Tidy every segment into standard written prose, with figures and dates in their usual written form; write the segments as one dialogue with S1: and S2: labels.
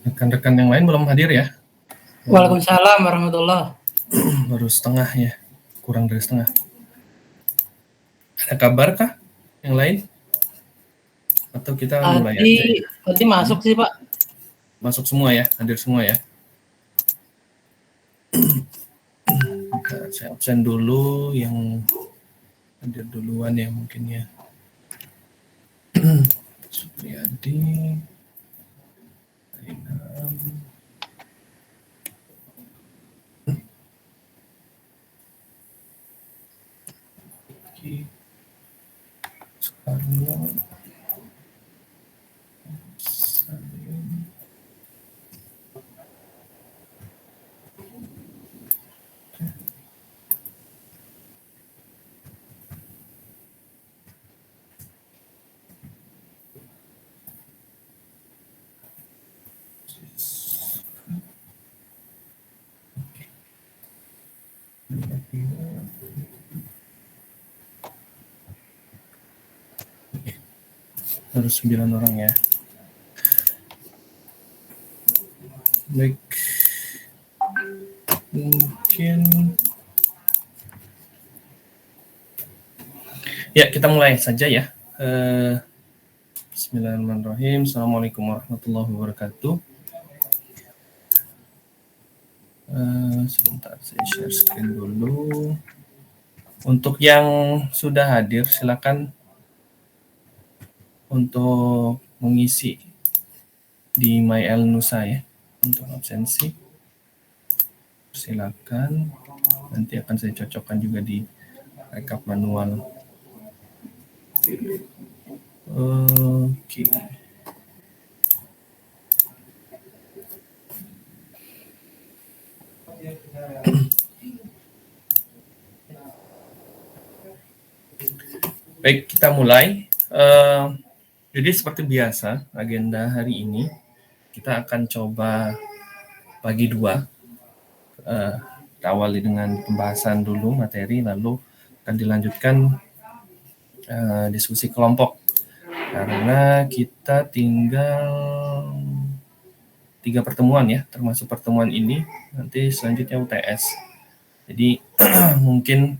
S1: Rekan-rekan yang lain belum hadir ya?
S2: Waalaikumsalam warahmatullah.
S1: Baru setengah ya, kurang dari setengah. Ada kabar kah yang lain? Atau kita mulai aja ya?
S2: Tadi masuk sih Pak.
S1: Masuk semua ya, hadir semua ya. Saya absen dulu yang hadir duluan ya mungkin ya. Supriyadi, Ainam, Iki, Soekarno, Salim, baru 9 orang ya. Baik, mungkin ya kita mulai saja ya. Bismillahirrahmanirrahim. Assalamualaikum warahmatullahi wabarakatuh. Sebentar saya share screen dulu. Untuk yang sudah hadir silakan untuk mengisi di MyElnusa ya untuk absensi. Silakan, nanti akan saya cocokkan juga di rekap manual. Oke. Baik, kita mulai. Jadi seperti biasa, agenda hari ini kita akan coba bagi dua. Kita awali dengan pembahasan dulu materi, lalu akan dilanjutkan diskusi kelompok. Karena kita tinggal 3 pertemuan ya, termasuk pertemuan ini, nanti selanjutnya UTS. Jadi mungkin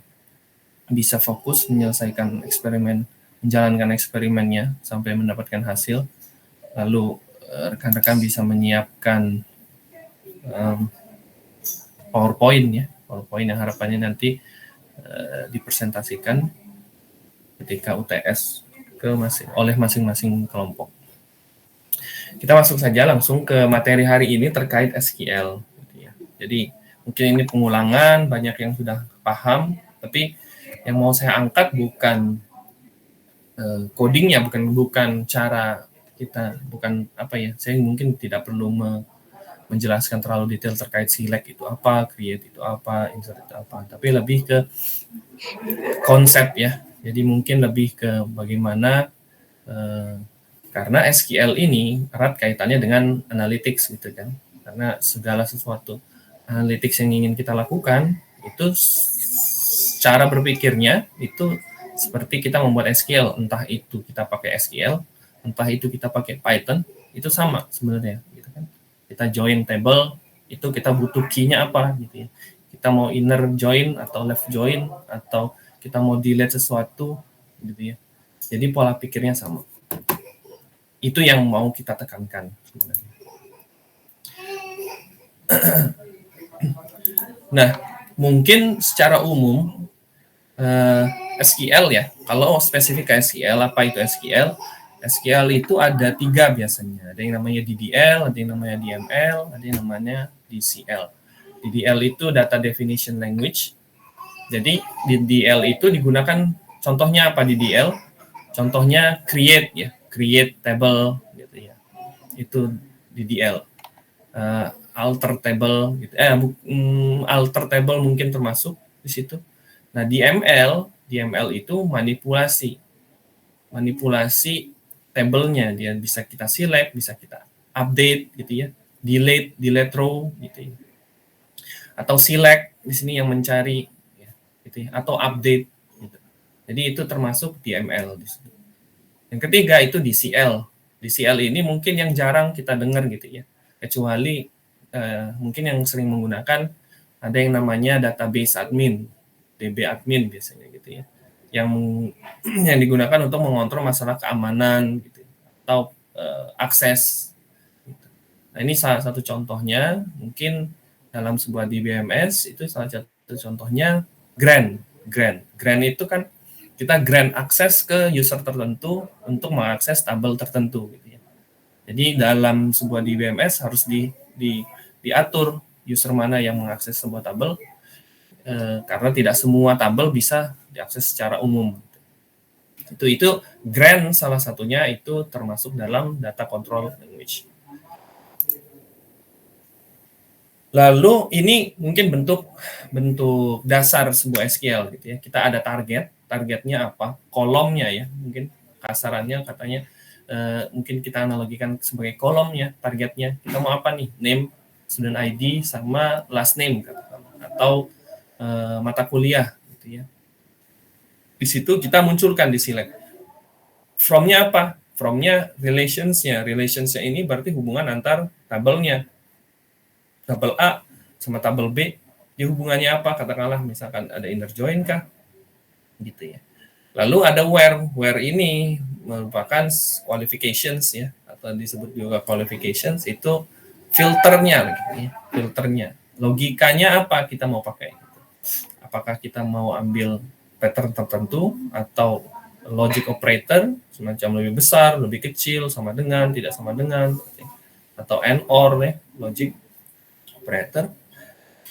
S1: bisa fokus menyelesaikan eksperimen, menjalankan eksperimennya sampai mendapatkan hasil. Lalu rekan-rekan bisa menyiapkan PowerPoint ya, PowerPoint yang harapannya nanti dipresentasikan ketika UTS oleh masing-masing kelompok. Kita masuk saja langsung ke materi hari ini terkait SQL. Jadi mungkin ini pengulangan, banyak yang sudah paham, tapi yang mau saya angkat bukan codingnya, bukan cara kita, bukan apa ya, saya mungkin tidak perlu menjelaskan terlalu detail terkait select itu apa, create itu apa, insert itu apa, tapi lebih ke konsep ya. Jadi mungkin lebih ke bagaimana karena SQL ini erat kaitannya dengan analytics gitu kan, karena segala sesuatu analytics yang ingin kita lakukan itu cara berpikirnya itu seperti kita membuat SQL, entah itu kita pakai SQL, entah itu kita pakai Python, itu sama sebenarnya gitu kan. Kita join table, itu kita butuh key-nya apa gitu ya. Kita mau inner join atau left join, atau kita mau delete sesuatu gitu ya. Jadi pola pikirnya sama. Itu yang mau kita tekankan sebenarnya. Nah, mungkin secara umum SQL ya, kalau spesifik ke SQL, apa itu SQL? SQL itu ada 3 biasanya. Ada yang namanya DDL, ada yang namanya DML, ada yang namanya DCL. DDL itu Data Definition Language. Jadi DDL itu digunakan, contohnya apa DDL? Contohnya create ya, create table gitu ya. Itu DDL. Alter table gitu. Alter table mungkin termasuk di situ. Nah, DML itu manipulasi tabelnya, dia bisa kita select, bisa kita update gitu ya, delete row gitu ya. Atau select di sini yang mencari ya, gitu ya, atau update gitu. Jadi itu termasuk DML di situ. Yang ketiga itu DCL. DCL ini mungkin yang jarang kita dengar gitu ya, kecuali mungkin yang sering menggunakan ada yang namanya database admin, DB admin biasanya gitu ya, yang yang digunakan untuk mengontrol masalah keamanan gitu, atau akses. Gitu. Nah ini salah satu contohnya, mungkin dalam sebuah DBMS itu salah satu contohnya grant itu kan kita grant akses ke user tertentu untuk mengakses tabel tertentu gitu ya. Jadi dalam sebuah DBMS harus diatur user mana yang mengakses sebuah tabel, karena tidak semua tabel bisa diakses secara umum. Itu grant salah satunya itu termasuk dalam data control language. Lalu ini mungkin bentuk dasar sebuah SQL gitu ya. Kita ada targetnya apa? Kolomnya ya, mungkin kasarannya katanya mungkin kita analogikan sebagai kolomnya, targetnya. Kita mau apa nih? Name, student ID sama last name atau mata kuliah gitu ya. Di situ kita munculkan di select. From-nya apa? From-nya relations-nya. Relations-nya ini berarti hubungan antar tabelnya. Tabel A sama tabel B, di hubungannya apa? Katakanlah misalkan ada inner join kah? Gitu ya. Lalu ada where ini merupakan qualifications ya, atau disebut juga qualifications, itu filternya gitu ya, filternya. Logikanya apa kita mau pakai? Gitu. Apakah kita mau ambil pattern tertentu atau logic operator semacam lebih besar, lebih kecil, sama dengan, tidak sama dengan, atau and or ya, logic operator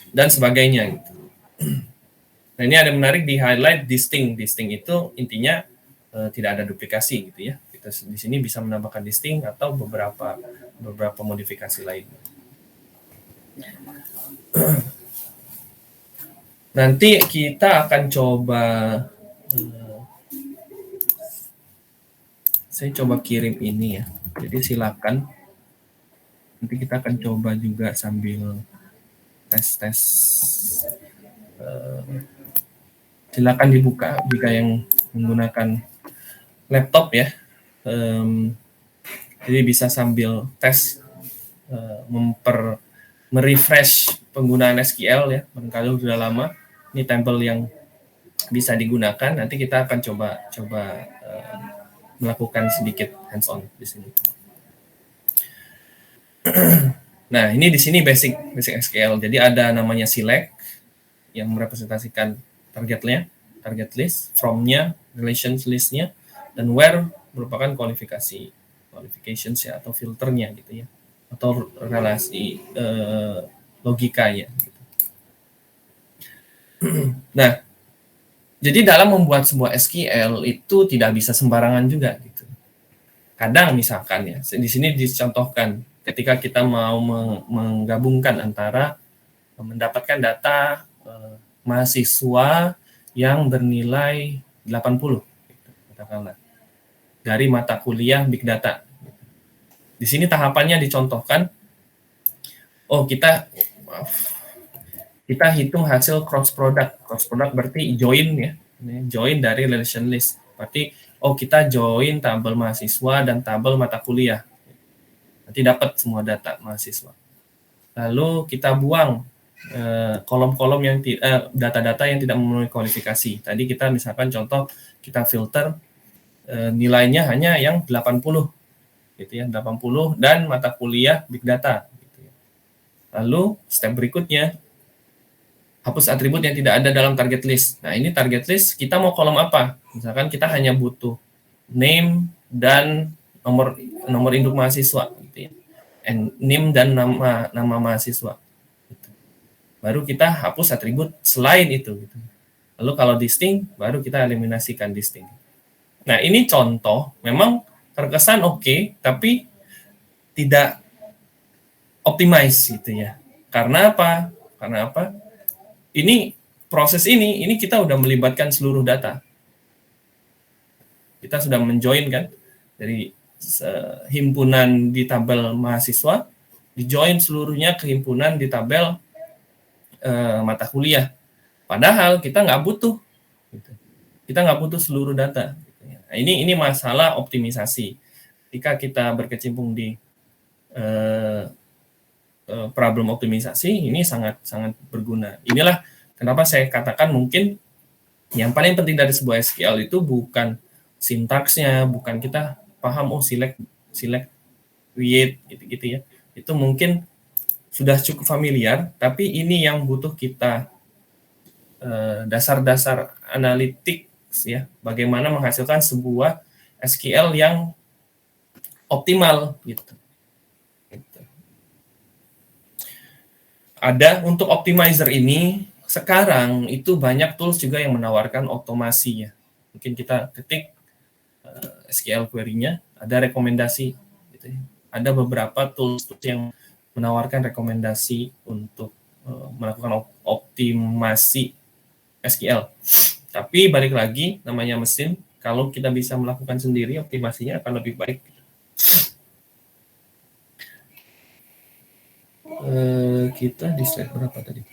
S1: dan sebagainya gitu. Nah ini ada menarik di highlight distinct itu intinya tidak ada duplikasi gitu ya. Kita di sini bisa menambahkan distinct atau beberapa modifikasi lain. Nanti kita akan coba saya coba kirim ini ya. Jadi silakan nanti kita akan coba juga sambil tes. Silakan dibuka jika yang menggunakan laptop ya. Jadi bisa sambil tes merefresh penggunaan SQL ya. Barangkali sudah lama. Ini tabel yang bisa digunakan. Nanti kita akan coba melakukan sedikit hands-on di sini. Nah, ini di sini basic SQL. Jadi ada namanya select yang merepresentasikan target list, from-nya, relations list-nya, dan where merupakan qualifications ya, atau filternya gitu ya, atau relasi logikanya. Gitu. Nah, jadi dalam membuat sebuah SQL itu tidak bisa sembarangan juga gitu. Kadang misalkan ya, di sini dicontohkan ketika kita mau menggabungkan antara mendapatkan data mahasiswa yang bernilai 80 gitu, katakanlah dari mata kuliah Big Data. Di sini tahapannya dicontohkan. Oh, kita hitung hasil cross product. Cross product berarti join ya. Join dari relation list. Berarti kita join tabel mahasiswa dan tabel mata kuliah. Nanti dapat semua data mahasiswa. Lalu kita buang kolom-kolom yang data-data yang tidak memenuhi kualifikasi. Tadi kita misalkan contoh kita filter nilainya hanya yang 80 gitu ya, 80 dan mata kuliah Big Data gitu ya. Lalu step berikutnya hapus atribut yang tidak ada dalam target list. Nah, ini target list kita mau kolom apa? Misalkan kita hanya butuh name dan nomor induk mahasiswa gitu ya. Name dan nama mahasiswa. Gitu. Baru kita hapus atribut selain itu gitu. Lalu kalau distinct baru kita eliminasikan distinct. Nah, ini contoh memang terkesan oke, tapi tidak optimize gitu ya. Karena apa? Ini proses ini kita udah melibatkan seluruh data. Kita sudah menjoin kan dari himpunan di tabel mahasiswa, dijoin seluruhnya ke himpunan di tabel mata kuliah. Padahal kita nggak butuh, gitu. Kita nggak butuh seluruh data. Gitu ya. Nah, ini masalah optimisasi. ketika kita berkecimpung di problem optimisasi, ini sangat berguna. Inilah kenapa saya katakan mungkin yang paling penting dari sebuah SQL itu bukan sintaksnya, bukan kita paham select create gitu ya. Itu mungkin sudah cukup familiar, tapi ini yang butuh kita dasar-dasar analitik ya, bagaimana menghasilkan sebuah SQL yang optimal gitu. Ada untuk optimizer ini sekarang itu banyak tools juga yang menawarkan otomasi ya. Mungkin kita ketik SQL query-nya, ada rekomendasi gitu ya. Ada beberapa tools yang menawarkan rekomendasi untuk melakukan optimasi SQL. Tapi balik lagi, namanya mesin, kalau kita bisa melakukan sendiri, optimasinya akan lebih baik. Kita di slide berapa tadi?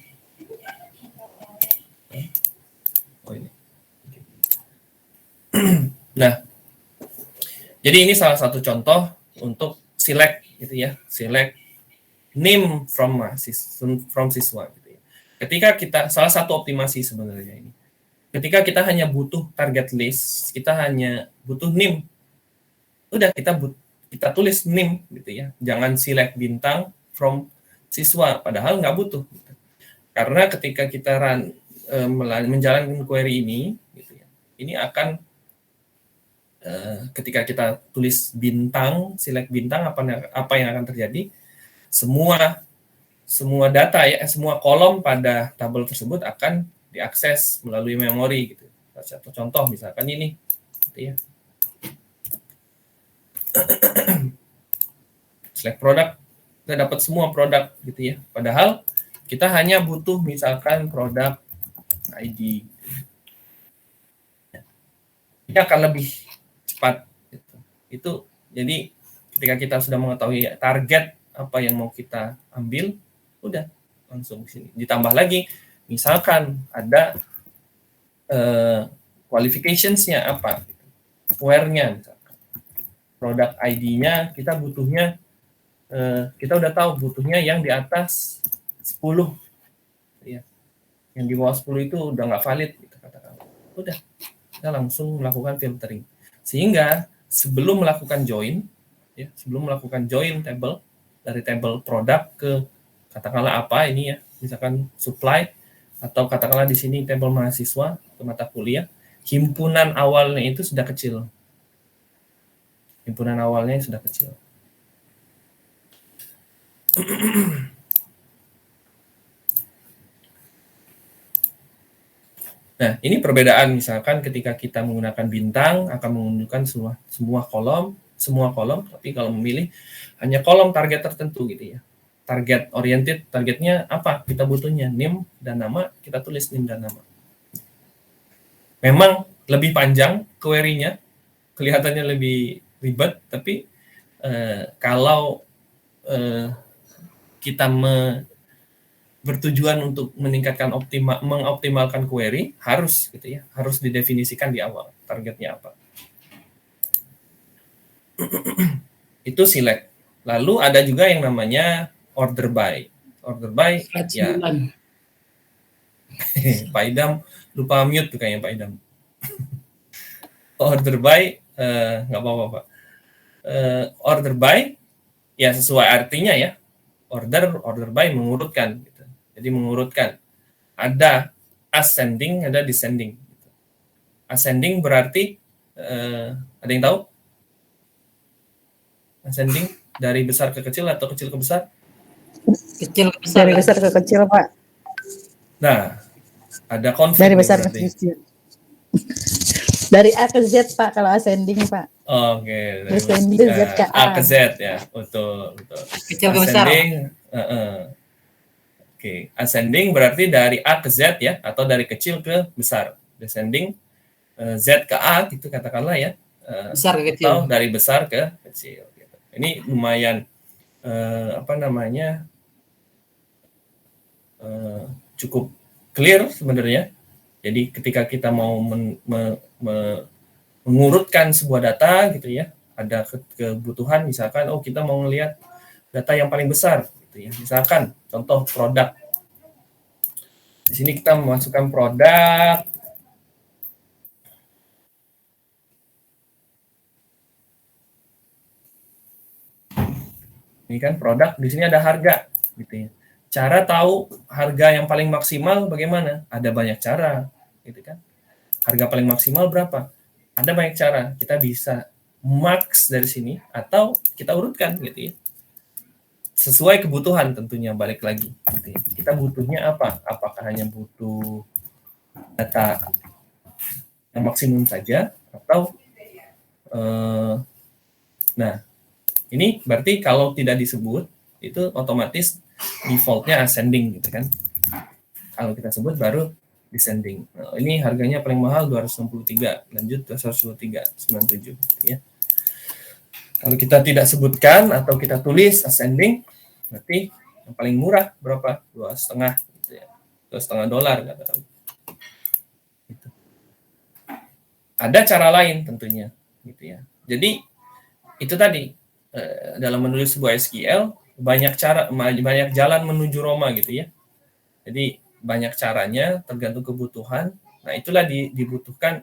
S1: Oh ini. Nah, jadi ini salah satu contoh untuk select gitu ya, select name from siswa gitu ya. Ketika kita salah satu optimasi sebenarnya ini. Ketika kita hanya butuh target list, kita hanya butuh name. Udah kita tulis name gitu ya. Jangan select bintang from siswa, padahal nggak butuh. Gitu. Karena ketika kita menjalankan query ini, gitu ya, ini akan ketika kita tulis bintang, select bintang, apa yang akan terjadi? Semua data ya, semua kolom pada tabel tersebut akan diakses melalui memori gitu. Satu contoh misalkan ini, gitu ya. Select produk, kita dapat semua produk gitu ya. Padahal kita hanya butuh misalkan produk ID. Ini akan lebih cepat. Gitu. Itu jadi ketika kita sudah mengetahui target apa yang mau kita ambil, udah langsung ke sini. Ditambah lagi, misalkan ada qualificationsnya apa, where-nya, misalkan produk ID-nya kita butuhnya, kita udah tahu butuhnya yang di atas 10, ya. Yang di bawah 10 itu udah nggak valid, gitu, katakan. Udah, kita langsung melakukan filtering. Sehingga sebelum melakukan join, ya, sebelum melakukan join table dari table produk ke katakanlah apa ini ya, misalkan supply, atau katakanlah di sini table mahasiswa ke mata kuliah, himpunan awalnya itu sudah kecil. Himpunan awalnya sudah kecil. Nah, ini perbedaan misalkan ketika kita menggunakan bintang akan menunjukkan semua kolom, tapi kalau memilih hanya kolom target tertentu gitu ya. Target oriented, targetnya apa? Kita butuhnya name dan nama, kita tulis name dan nama. Memang lebih panjang query-nya, kelihatannya lebih ribet, tapi kalau kita bertujuan untuk meningkatkan mengoptimalkan query, harus gitu ya, harus didefinisikan di awal targetnya apa. Itu select. Lalu ada juga yang namanya order by. Order by ya. Pak Idam lupa mute tuh kayaknya Pak Idam. Order by nggak apa-apa Pak. Order by ya sesuai artinya ya. Order by mengurutkan gitu. Jadi mengurutkan. Ada ascending, ada descending. Ascending berarti ada yang tahu? Ascending dari besar ke kecil atau kecil ke besar?
S2: Kecil ke besar.
S3: Dari besar ke kecil, Pak.
S1: Nah, ada konflik.
S3: Dari besar ke kecil. Dari A ke Z, Pak, kalau ascending, Pak.
S1: Oke.
S3: Descending Z ke A.
S1: A ke Z ya, betul.
S2: Kecil ke besar.
S1: Oke, ascending berarti dari A ke Z ya, atau dari kecil ke besar. Descending Z ke A gitu katakanlah ya.
S2: Besar ke kecil.
S1: Atau dari besar ke kecil. Gitu. Ini lumayan cukup clear sebenarnya. Jadi ketika kita mau mengurutkan sebuah data gitu ya, ada kebutuhan, misalkan kita mau ngelihat data yang paling besar gitu ya. Misalkan contoh produk. Di sini kita memasukkan produk. Ini kan produk, di sini ada harga gitu ya. Cara tahu harga yang paling maksimal bagaimana? Ada banyak cara gitu kan. Harga paling maksimal berapa? Ada banyak cara. Kita bisa max dari sini atau kita urutkan gitu ya. Sesuai kebutuhan tentunya, balik lagi. Gitu ya. Kita butuhnya apa? Apakah hanya butuh data yang maksimum saja atau nah, ini berarti kalau tidak disebut itu otomatis defaultnya ascending gitu kan. Kalau kita sebut baru descending. Nah, ini harganya paling mahal 263, lanjut 223, 97 gitu ya. Kalau kita tidak sebutkan atau kita tulis ascending, berarti yang paling murah berapa? 2,5 gitu ya. $2,5 katakan. Gitu. Ada cara lain tentunya gitu ya. Jadi itu tadi dalam menulis sebuah SQL banyak jalan menuju Roma gitu ya. Jadi banyak caranya tergantung kebutuhan. Nah, itulah dibutuhkan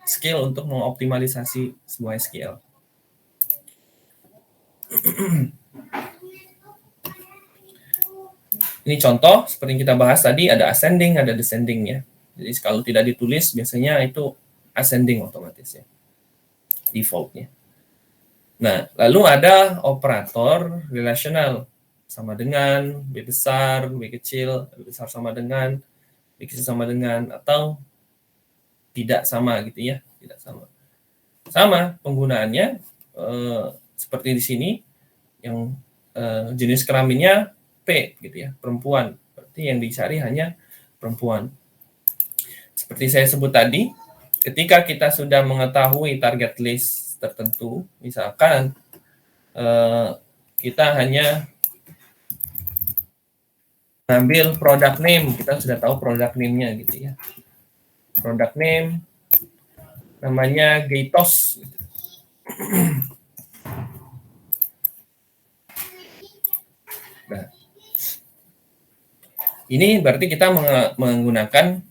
S1: skill untuk mengoptimalisasi sebuah SQL. Ini contoh seperti yang kita bahas tadi, ada ascending, ada descending ya. Jadi kalau tidak ditulis biasanya itu ascending otomatis ya. Defaultnya. Nah, lalu ada operator relational sama dengan, B besar, B kecil, B besar sama dengan, B kecil sama dengan, atau tidak sama gitu ya, tidak sama. Sama penggunaannya seperti di sini, yang jenis kelaminnya P gitu ya, perempuan. Berarti yang dicari hanya perempuan. Seperti saya sebut tadi, ketika kita sudah mengetahui target list tertentu, misalkan kita hanya ambil product name, kita sudah tahu product name-nya gitu ya. Product name namanya Gatos. Nah, ini berarti kita menggunakan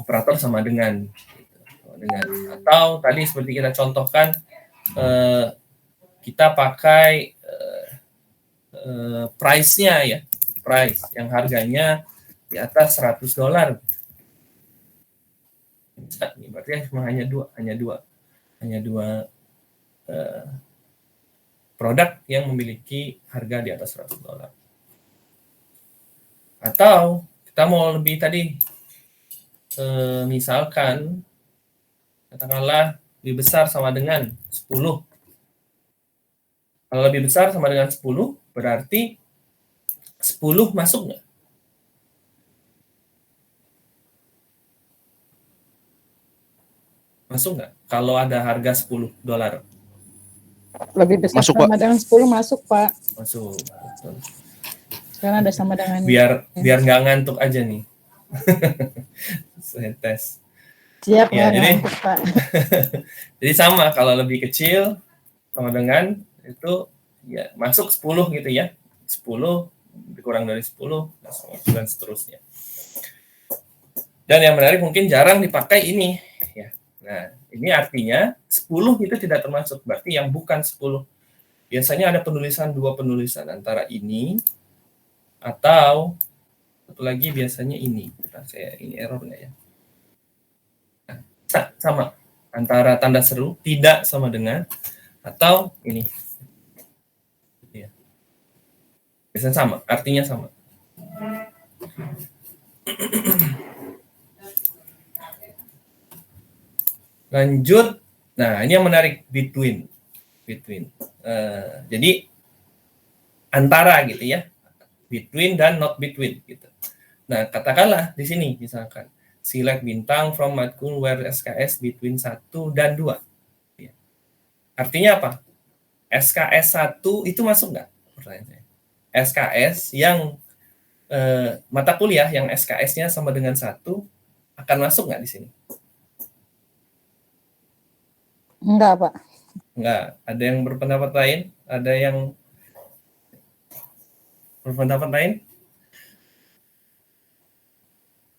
S1: operator sama dengan, atau tadi seperti kita contohkan kita pakai price-nya ya, price yang harganya di atas $100. Ini berarti cuma hanya dua produk yang memiliki harga di atas $100. Atau kita mau lebih tadi, misalkan katakanlah lebih besar sama dengan 10. Kalau lebih besar sama dengan 10, berarti 10 masuk nggak? Masuk nggak? Kalau ada harga $10.
S3: Lebih besar
S4: Masuk,
S3: sama
S4: Pak.
S3: dengan 10 masuk, Pak.
S1: Masuk.
S3: Karena ada sama dengan
S1: Biar nggak ngantuk aja nih. Saya tes.
S3: siap
S1: Ya,
S3: ya,
S1: jadi
S3: ngantuk, Pak.
S1: jadi sama, kalau lebih kecil sama dengan itu ya masuk 10 gitu ya. 10 kurang dari 10 dan seterusnya. Dan yang menarik mungkin jarang dipakai ini ya. Nah, ini artinya 10 itu tidak termasuk, berarti yang bukan 10. Biasanya ada dua penulisan antara ini atau satu lagi biasanya ini. Nah, ini error nggak ya? Nah, sama antara tanda seru tidak sama dengan atau ini. Ya. Biasanya sama, artinya sama. Lanjut. Nah, ini yang menarik, between. Jadi antara gitu ya. Between dan not between gitu. Nah, katakanlah di sini misalkan select bintang from matkul where SKS between 1 dan 2. Ya. Artinya apa? SKS 1 itu masuk nggak? Pertanyaan saya. SKS yang mata kuliah yang SKS-nya sama dengan 1 akan masuk nggak di sini?
S3: Enggak, Pak.
S1: Enggak. Ada yang berpendapat lain? Ada yang berpendapat lain?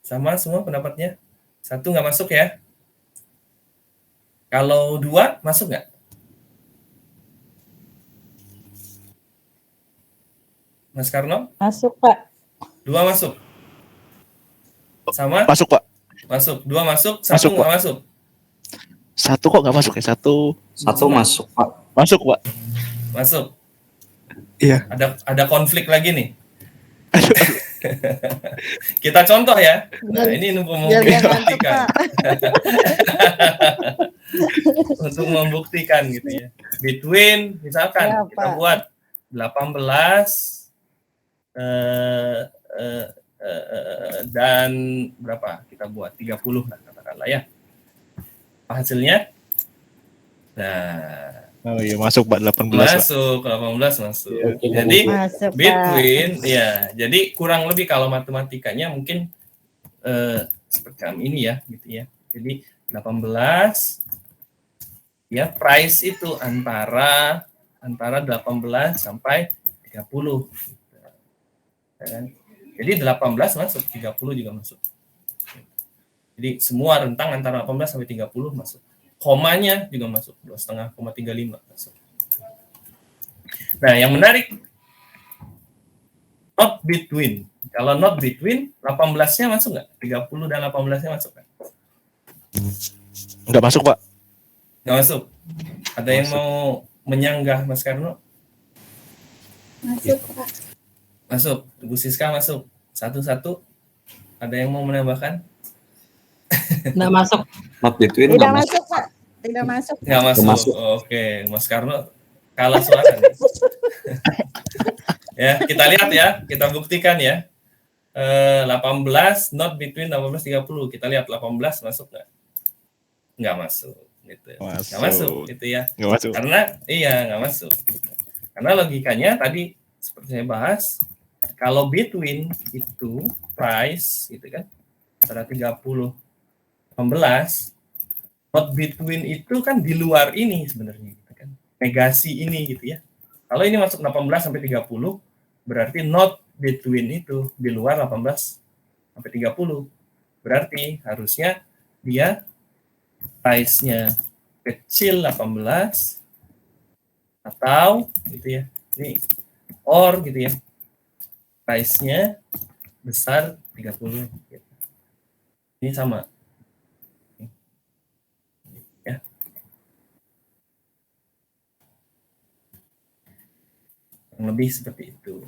S1: Sama semua pendapatnya? Satu nggak masuk ya? Kalau dua, masuk nggak? Mas Karno?
S3: Masuk, Pak.
S1: Dua masuk? Sama?
S4: Masuk, Pak.
S1: Masuk. Dua masuk, satu
S4: Masuk,
S1: nggak masuk?
S4: Satu kok nggak masuk ya? Satu
S5: Satu masuk, Pak.
S4: masuk, Pak.
S1: Masuk.
S4: Iya.
S1: Ada konflik lagi nih. Kita contoh ya. Nah, ini untuk
S3: Biar nggak ngantuk,
S1: membuktikan.
S3: Pak.
S1: Untuk membuktikan gitu ya. Between misalkan
S3: Ya,
S1: kita
S3: Pak.
S1: buat 18 dan berapa? Kita buat 30 lah katakanlah ya. Apa hasilnya? Nah,
S4: Oh iya, masuk, Pak. 18, Pak.
S1: masuk 18 masuk.
S5: Oke.
S1: Jadi
S3: Masuk, Pak.
S1: between ya. Jadi kurang lebih kalau matematikanya mungkin seperti ini ya gitu ya. Jadi 18 ya price itu antara 18 sampai 30. Ya kan? Jadi 18 masuk, 30 juga masuk. Jadi semua rentang antara 18 sampai 30 masuk. Komanya juga masuk, 2,5, 35 masuk. Nah, yang menarik not between. Kalau not between, 18-nya masuk nggak? 30 dan 18-nya masuk nggak?
S4: Nggak masuk, Pak.
S1: Nggak masuk. Ada yang
S4: Masuk.
S1: mau menyanggah, Mas Karno?
S3: Masuk, Pak.
S1: Masuk. Bu Siska masuk. Satu-satu. Ada yang mau menambahkan?
S2: Nggak masuk.
S5: Not between
S3: Tidak
S5: nggak masuk.
S3: masuk, Pak. Tidak masuk.
S1: Nggak masuk.
S5: masuk.
S1: Oke, Mas Karno kalah suara nih. Ya, kita lihat ya. Kita buktikan ya. 18 not between 18 30. Kita lihat 18 masuk nggak? Nggak masuk. Gitu. Nggak masuk gitu ya.
S4: Nggak masuk.
S1: Karena nggak masuk. Karena logikanya tadi seperti saya bahas, kalau between itu price gitu kan antara 30 18, not between itu kan di luar ini sebenarnya gitu kan. Negasi ini gitu ya. Kalau ini masuk 18 sampai 30 berarti not between itu di luar 18 sampai 30. Berarti harusnya dia price-nya kecil 18 atau gitu ya. Ini or gitu ya. Price-nya besar 30 gitu. Ini sama. Ya. Yang lebih seperti itu.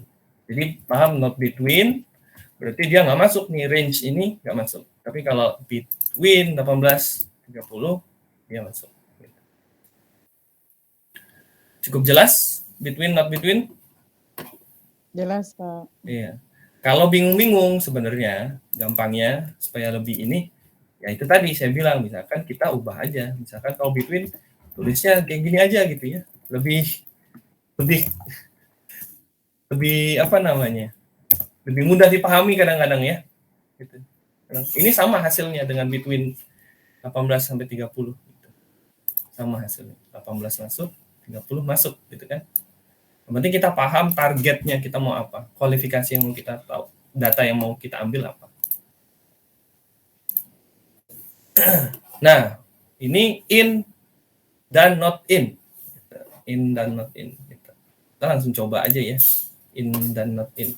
S1: Jadi paham not between berarti dia nggak masuk nih, range ini nggak masuk. Tapi kalau between 18 30 dia masuk. Cukup jelas between not between?
S3: Jelas, Pak.
S1: Iya. Kalau bingung-bingung sebenarnya gampangnya supaya lebih ini ya itu tadi saya bilang misalkan kita ubah aja. Misalkan kalau between tulisnya kayak gini aja gitu ya. Lebih apa namanya? Lebih mudah dipahami kadang-kadang ya. Gitu. Ini sama hasilnya dengan between 18 sampai 30 gitu. Sama hasilnya. 18 masuk, 30 masuk gitu kan. Yang penting kita paham targetnya kita mau apa, kualifikasi yang mau kita tahu, data yang mau kita ambil apa. Nah, ini in dan not in. In dan not in. Kita langsung coba aja ya. In dan not in.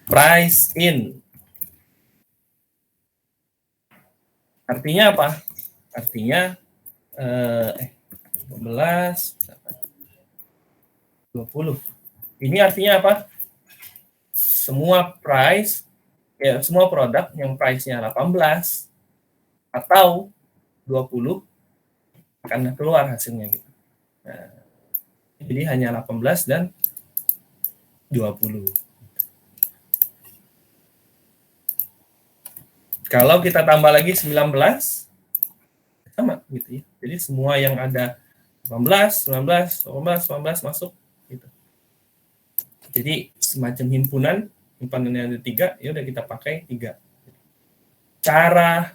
S1: Price in. Artinya apa? Artinya 15 20. Ini artinya apa? Semua price ya semua produk yang price-nya 18 atau 20 akan keluar hasilnya gitu. Nah, jadi hanya 18 dan 20. Kalau kita tambah lagi 19 sama gitu ya. Jadi semua yang ada 18, 19, 18, 19 masuk gitu. Jadi semacam himpunan yang ada 3, ya udah kita pakai 3. Cara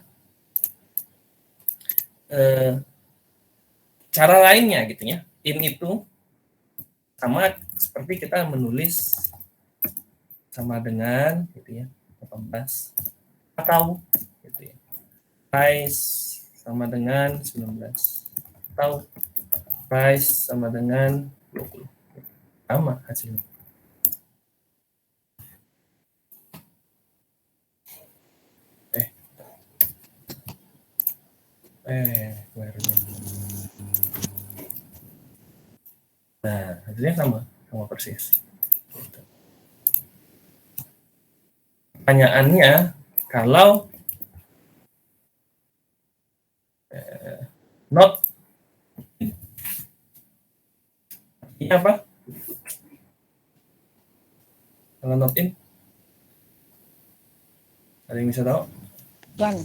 S1: cara lainnya gitu ya. In itu sama seperti kita menulis sama dengan gitu ya 18 atau gitu ya. Price sama dengan 19 atau price sama dengan 20. Sama hasilnya. Where Nah, hasilnya sama persis. Gitu. Pertanyaannya, kalau not ini apa? Kalau not in, ada yang bisa tahu?
S3: Bang,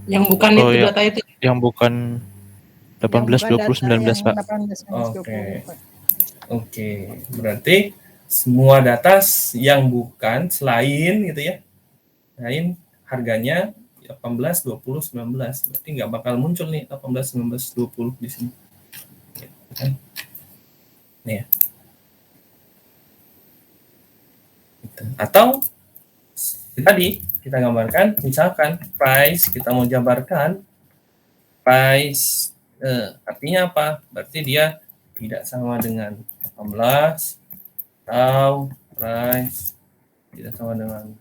S2: Yang bukan
S4: Oh,
S2: itu
S4: ya.
S2: data itu.
S4: Yang bukan 18, 20, 19, Pak.
S3: 18, 19, 20,
S1: Oke.
S3: Pak.
S1: Oke, berarti semua data yang bukan selain gitu ya, selain harganya 18, 20, 19, berarti nggak bakal muncul nih 18, 19, 20 di sini. Gitu kan? Nih ya. Gitu. Atau tadi kita gambarkan, misalkan price kita mau jabarkan, price artinya apa? Berarti dia tidak sama dengan 18 atau price tidak sama dengan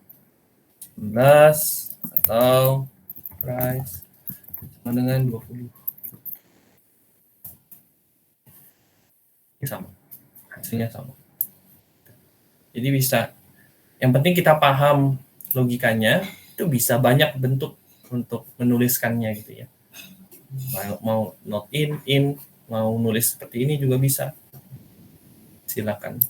S1: 19 atau price sama dengan 20. Ini sama, hasilnya sama. Jadi bisa, yang penting kita paham logikanya, itu bisa banyak bentuk untuk menuliskannya gitu ya. Mau not in, mau nulis seperti ini juga bisa. Silakan.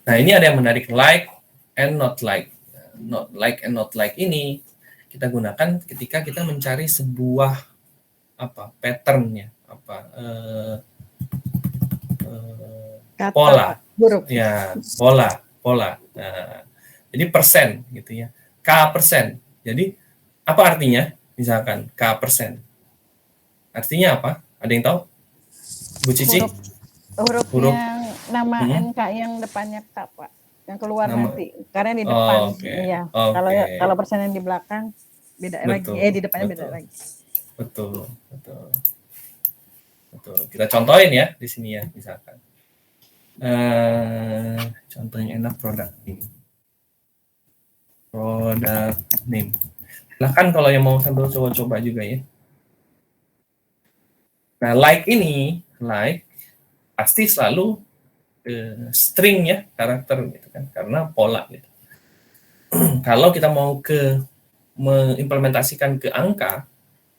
S1: Nah, ini ada yang menarik, like and not like. Not like and not like ini kita gunakan ketika kita mencari sebuah pattern-nya,
S3: Kata,
S1: pola.
S3: Pak. Huruf.
S1: Ya, pola. Nah, jadi persen gitu ya. K persen. Jadi apa artinya? Misalkan K persen. Artinya apa? Ada yang tahu? Bu Cici?
S3: Huruf
S1: Huruf.
S3: yang nama
S1: Mhm.
S3: NK yang depannya K, Pak. Yang keluar
S1: Nama-
S3: nanti. Karena di depan.
S1: Oke.
S3: Iya.
S1: Oke.
S3: Kalau persen yang di belakang beda lagi.
S1: Betul,
S3: Di depannya beda
S1: betul.
S3: lagi.
S1: Betul. Kita contohin ya di sini ya, misalkan. Contohnya enak, product name. Silahkan kalau yang mau sambil coba-coba juga ya. Nah, like pasti selalu string ya, karakter gitu kan, karena pola gitu. Kalau kita mau mengimplementasikan ke angka,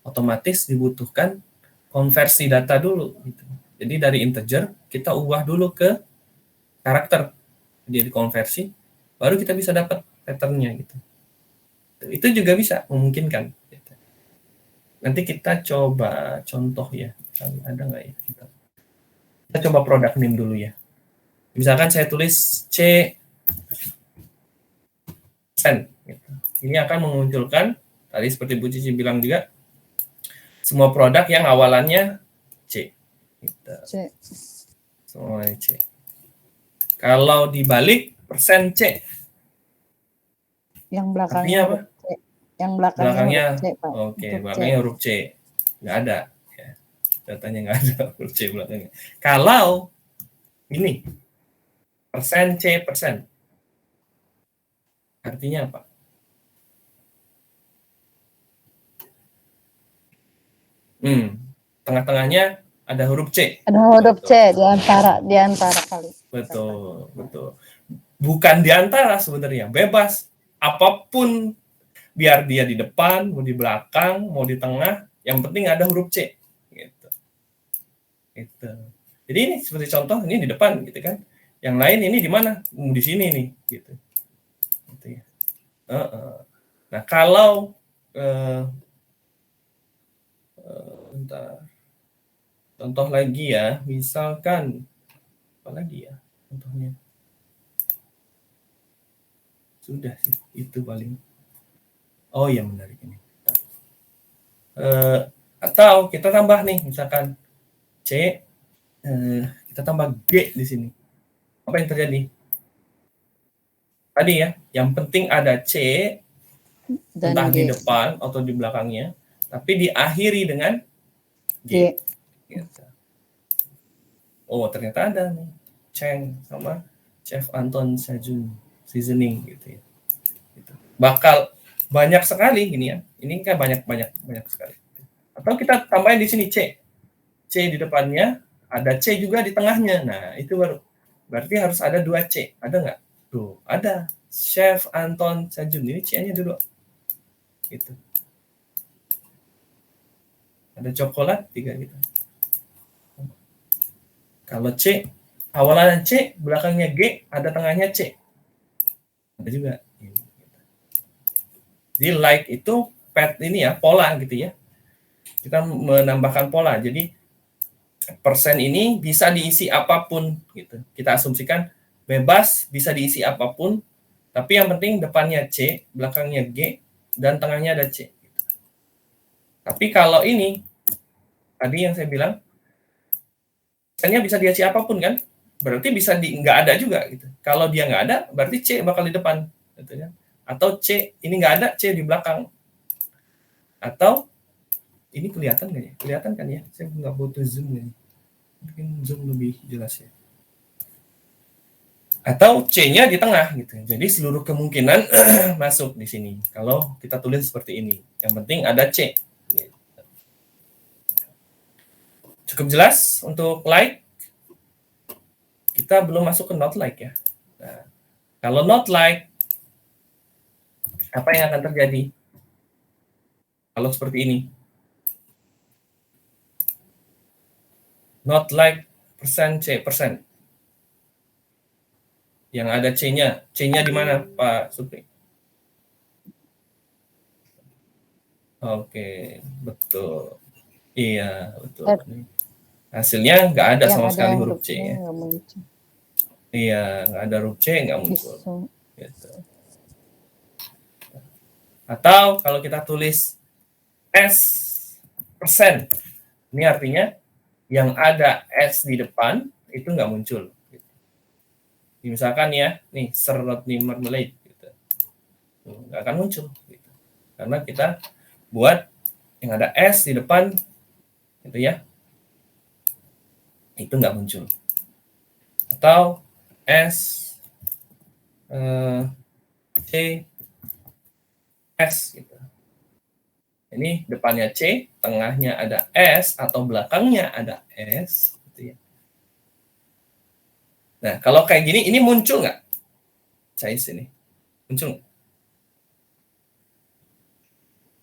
S1: otomatis dibutuhkan konversi data dulu gitu. Jadi dari integer kita ubah dulu ke karakter, jadi konversi, baru kita bisa dapat patternnya gitu. Itu juga bisa memungkinkan. Gitu. Nanti kita coba contoh ya, ada nggak ya? Kita coba product name dulu ya. Misalkan saya tulis C persen. Gitu. Ini akan memunculkan, tadi seperti Bu Cici bilang juga, semua produk yang awalannya C. Gitu.
S3: C.
S1: Semuanya C. Kalau dibalik persen C.
S3: Yang belakangnya
S1: Artinya apa?
S3: huruf C. Yang belakangnya huruf C, Pak.
S1: Oke, belakangnya huruf C. Nggak ada. Ya. Datanya nggak ada huruf C belakangnya. Kalau ini, persen C persen. Artinya apa? Tengah-tengahnya ada huruf C.
S3: Ada huruf C di antara kali.
S1: Betul. Bukan di antara sebenarnya, bebas. Apapun, biar dia di depan, mau di belakang, mau di tengah, yang penting ada huruf C. Gitu. Jadi ini seperti contoh, ini di depan gitu kan. Yang lain ini di mana? Di sini nih, gitu ya. Nah, kalau bentar. Contoh lagi ya, misalkan apa lagi ya contohnya? Sudah sih, itu paling. Oh, yang menarik ini. Atau kita tambah nih, misalkan C, kita tambah G di sini. Apa yang terjadi? Tadi ya, yang penting ada C,
S3: Dan
S1: entah di
S3: G.
S1: depan atau di belakangnya, tapi diakhiri dengan G.
S3: G.
S1: Gitu. Oh, ternyata ada nih, Cheng sama Chef Anton Seasoning gitu ya. Gitu. Bakal banyak sekali ini ya. Ini kan banyak sekali. Atau kita tambahin di sini C. C di depannya, ada C juga di tengahnya. Nah, itu baru. Berarti harus ada 2 C. Ada nggak? Tuh, ada. Chef Anton Sajun. Ini C-nya dulu. Gitu. Ada coklat 3 gitu. Kalau C, awalannya C, belakangnya G, ada tengahnya C. Ada juga. Jadi like itu ini ya, pola gitu ya. Kita menambahkan pola. Jadi persen ini bisa diisi apapun gitu. Kita asumsikan bebas bisa diisi apapun, tapi yang penting depannya C, belakangnya G, dan tengahnya ada C. Tapi kalau ini tadi yang saya bilang persennya bisa diisi apapun kan? Berarti bisa nggak ada juga gitu. Kalau dia nggak ada, berarti C bakal di depan, gitu ya. Atau C ini nggak ada, C di belakang. Atau ini kelihatan nggak ya? Kelihatan kan ya? Saya nggak butuh zoom nih. Mungkin zoom lebih jelas ya. Atau C-nya di tengah gitu. Jadi seluruh kemungkinan masuk di sini. Kalau kita tulis seperti ini, yang penting ada C. Cukup jelas untuk like. Kita belum masuk ke not like ya. Nah, kalau not like, apa yang akan terjadi? Kalau seperti ini. Not like persen C persen. Yang ada C-nya. C-nya di mana, Pak Supri? Oke, betul. Iya, betul. Hasilnya nggak ada sama sekali huruf C ya. Iya, nggak ada huruf C, nggak muncul. Gitu. Atau kalau kita tulis S persen, ini artinya yang ada S di depan itu nggak muncul. Misalkan ya, nih serotni marmalade, gitu. Nggak akan muncul. Gitu. Karena kita buat yang ada S di depan, gitu ya, itu nggak muncul. Atau S, C, S, gitu. Ini depannya C, tengahnya ada S, atau belakangnya ada S, gitu ya. Nah, kalau kayak gini, ini muncul nggak? Saya sini. Muncul nggak?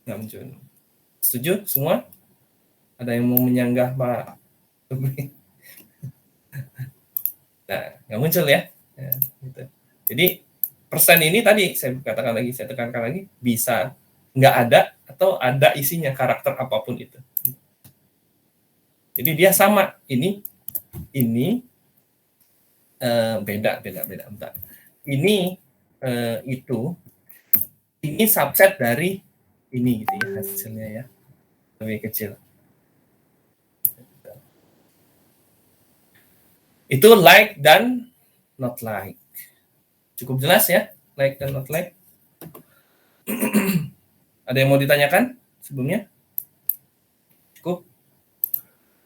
S1: Nggak muncul. Setuju semua? Ada yang mau menyanggah Pak? Nah, nggak muncul ya. Ya gitu. Jadi persen ini tadi saya katakan lagi, saya tekankan lagi, bisa nggak ada atau ada isinya karakter apapun itu. Jadi dia sama. Ini beda. Bentar. Ini itu ini subset dari ini gitu ya hasilnya ya, lebih kecil. Itu like dan not like. Cukup jelas ya, like dan not like. Ada yang mau ditanyakan sebelumnya? Cukup.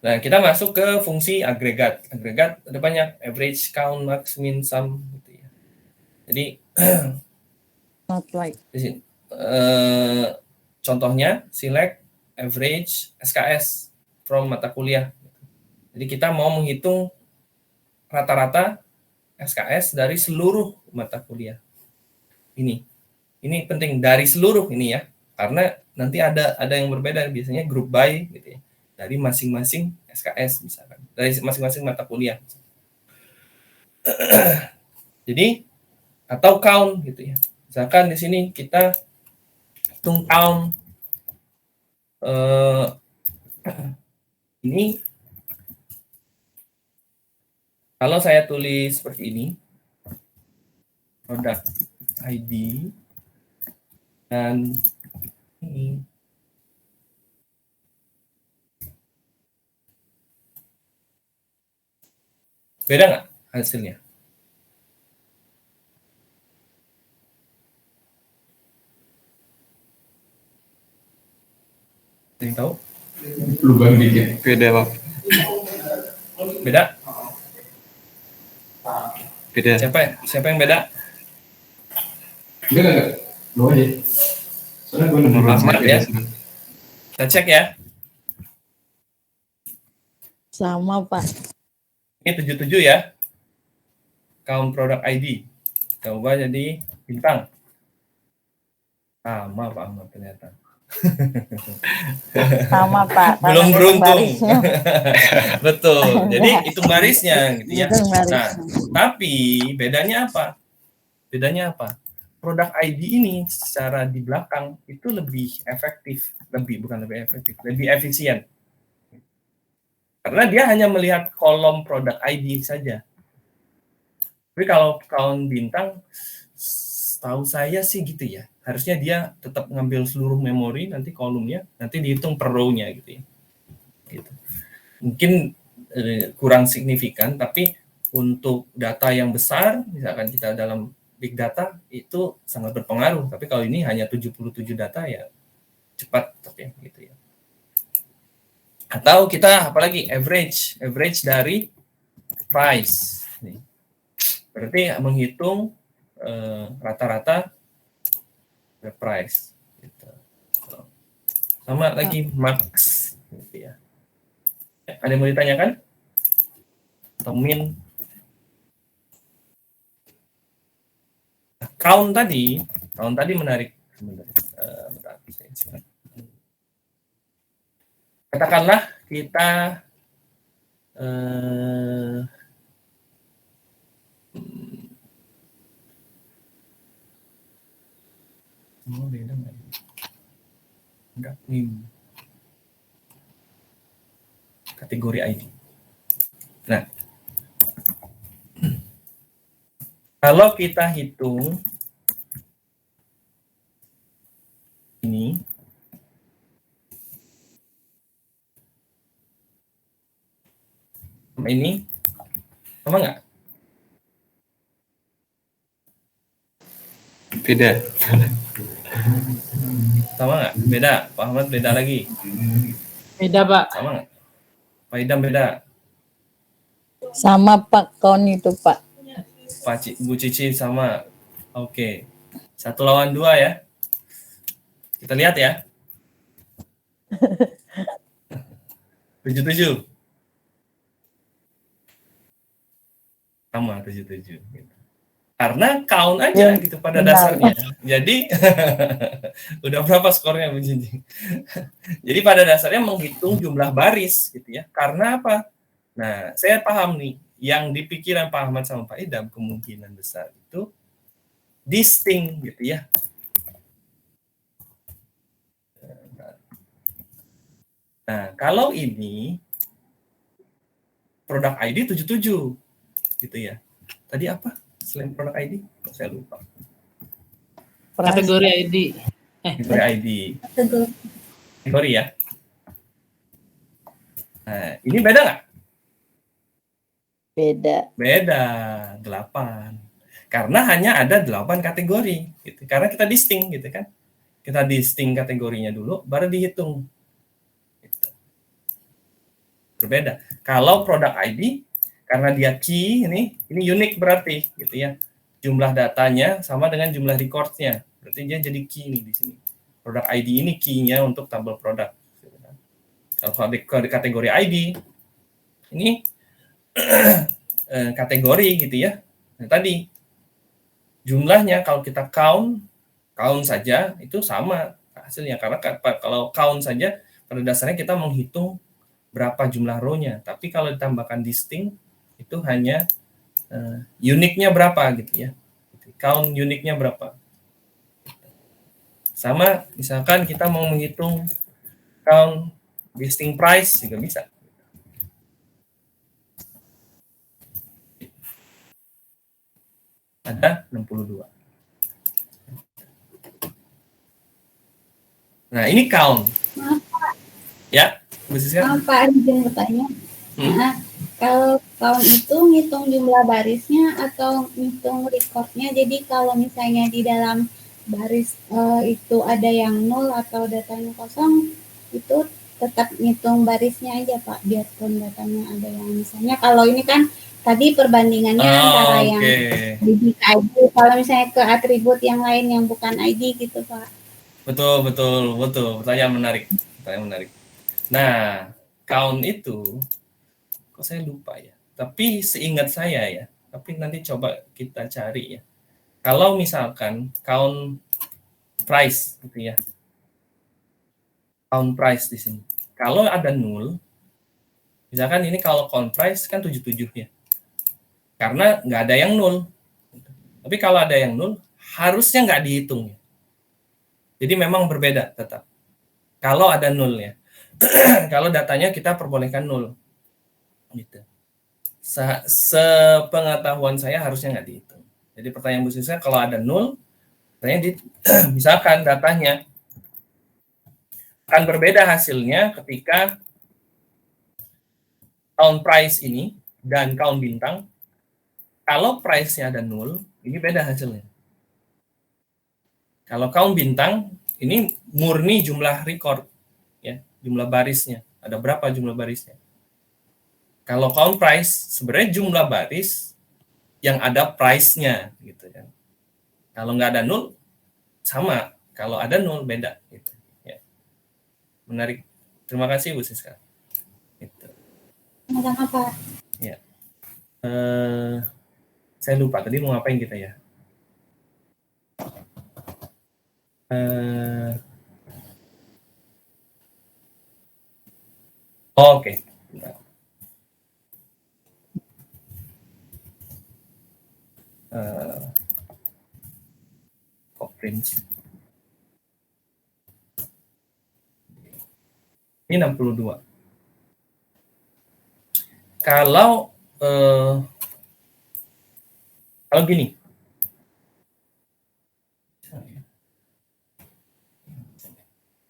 S1: Nah, kita masuk ke fungsi agregat. Agregat ada banyak, average, count, max, min, sum gitu ya. Jadi
S3: Not like.
S1: di sini contohnya select, average, SKS from mata kuliah. Jadi kita mau menghitung rata-rata SKS dari seluruh mata kuliah. Ini penting dari seluruh ini ya, karena nanti ada yang berbeda, biasanya group by gitu ya, dari masing-masing SKS misalkan, dari masing-masing mata kuliah. Jadi atau count gitu ya. Misalkan di sini kita hitung count ini, kalau saya tulis seperti ini, product ID dan ini Beda nggak hasilnya? Ada yang tahu?
S5: Lubang dikit. Beda, Pak.
S1: Beda?
S5: Beda.
S1: Siapa yang beda?
S5: Enggak. Lo aja. Soalnya gue nemu
S1: Ahmad ya. Kita cek ya.
S3: Sama Pak.
S1: Ini 77 ya. Count product ID. Coba jadi bintang. Sama Pak Ahmad ternyata.
S3: Sama Pak.
S1: Belum
S3: Karena
S1: beruntung.
S3: barisnya.
S1: Betul. Jadi hitung barisnya gitu ya.
S3: Hitung barisnya.
S1: Nah, tapi bedanya apa? Bedanya apa? Produk ID ini secara di belakang itu lebih efektif, lebih efisien. Karena dia hanya melihat kolom produk ID saja. Tapi kalau count bintang, tahu saya sih gitu ya. Harusnya dia tetap ngambil seluruh memori, nanti kolomnya, nanti dihitung per row-nya gitu ya. Gitu. Mungkin kurang signifikan, tapi untuk data yang besar, misalkan kita dalam big data, itu sangat berpengaruh. Tapi kalau ini hanya 77 data ya cepat ya, gitu ya. Atau kita apalagi average dari price. Berarti menghitung rata-rata the price. Gitu. Sama lagi max. Gitu ya. Ada yang mau ditanyakan? Atau min? Count tadi menarik. Katakanlah kita beda nggak? Enggak, kategori ID. Nah, kalau kita hitung ini, sama ini, sama nggak?
S5: Beda.
S1: Sama nggak? Beda. Pak Ahmad beda lagi.
S2: Beda, Pak.
S1: Sama nggak? Pak Idam beda.
S3: Sama Pak count itu Pak.
S1: Bu Cici sama. Oke. 1-2 ya. Kita lihat ya. 77. Sama 77. Karena count aja gitu pada dasarnya. Jadi udah berapa skornya Bu Cici? Jadi pada dasarnya menghitung jumlah baris gitu ya. Karena apa? Nah, saya paham nih, yang di pikiran Pak Ahmad sama Pak Idam kemungkinan besar itu distinct gitu ya. Nah, kalau ini produk ID 77 gitu ya. Tadi apa? Selain produk ID? Saya lupa.
S2: Kategori ID.
S1: Kategori ID. Kategori ya. Nah, ini beda nggak? Beda. 8. Karena hanya ada 8 kategori. Gitu. Karena kita distinct gitu kan. Kita distinct kategorinya dulu, baru dihitung. Gitu. Berbeda. Kalau produk ID, karena dia key ini unik berarti gitu ya. Jumlah datanya sama dengan jumlah records-nya. Berarti dia jadi key nih di sini. Produk ID ini key-nya untuk tabel produk. Kalau di kategori ID ini kategori gitu ya. Nah, tadi jumlahnya kalau kita count saja itu sama hasilnya, karena kalau count saja pada dasarnya kita menghitung berapa jumlah row-nya. Tapi kalau ditambahkan distinct itu hanya uniknya berapa gitu ya. Count uniknya berapa. Sama misalkan kita mau menghitung count distinct price juga bisa. Ada 62. Nah, ini count. Ya, Bu Siska?
S6: Pak, ada yang bertanya. Nah, kalau count itu ngitung jumlah barisnya atau ngitung recordnya. Jadi kalau misalnya di dalam baris itu ada yang 0 atau datanya kosong, itu tetap ngitung barisnya aja Pak, biarpun datanya ada yang misalnya kalau ini kan tadi perbandingannya antara yang ID ke ID, kalau misalnya ke atribut yang lain yang bukan ID gitu Pak.
S1: Betul. Pertanyaan menarik. Nah, count itu, kok saya lupa ya. Tapi seingat saya ya, tapi nanti coba kita cari ya. Kalau misalkan count price gitu ya. Count price di sini. Kalau ada 0, misalkan ini kalau count price kan 77 ya. Karena nggak ada yang 0. Tapi kalau ada yang 0, harusnya nggak dihitung. Jadi memang berbeda tetap. Kalau ada 0 ya. Kalau datanya kita perbolehkan 0. Gitu. Sepengetahuan saya harusnya nggak dihitung. Jadi pertanyaan Bu Siswa, kalau ada 0, misalkan datanya akan berbeda hasilnya ketika count price ini dan count bintang. Kalau price-nya ada 0, ini beda hasilnya. Kalau count bintang, ini murni jumlah record, ya, jumlah barisnya. Ada berapa jumlah barisnya? Kalau count price, sebenarnya jumlah baris yang ada price-nya, gitu kan. Kalau nggak ada 0, sama. Kalau ada 0, beda. Gitu. Ya. Menarik. Terima kasih, Bu Siska. Gitu.
S6: Sama-sama Pak.
S1: Ya. Saya lupa tadi mau ngapain kita ya. Oke. Conference. Ini 62. Kalau gini.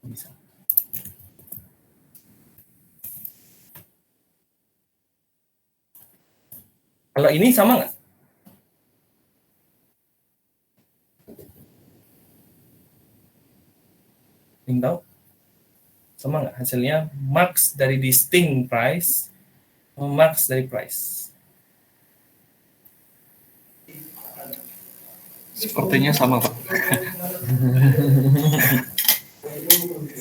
S1: Bisa. Kalau ini sama nggak? Ingin tahu? Sama nggak hasilnya? Max dari distinct price, max dari price.
S5: Sepertinya sama, Pak.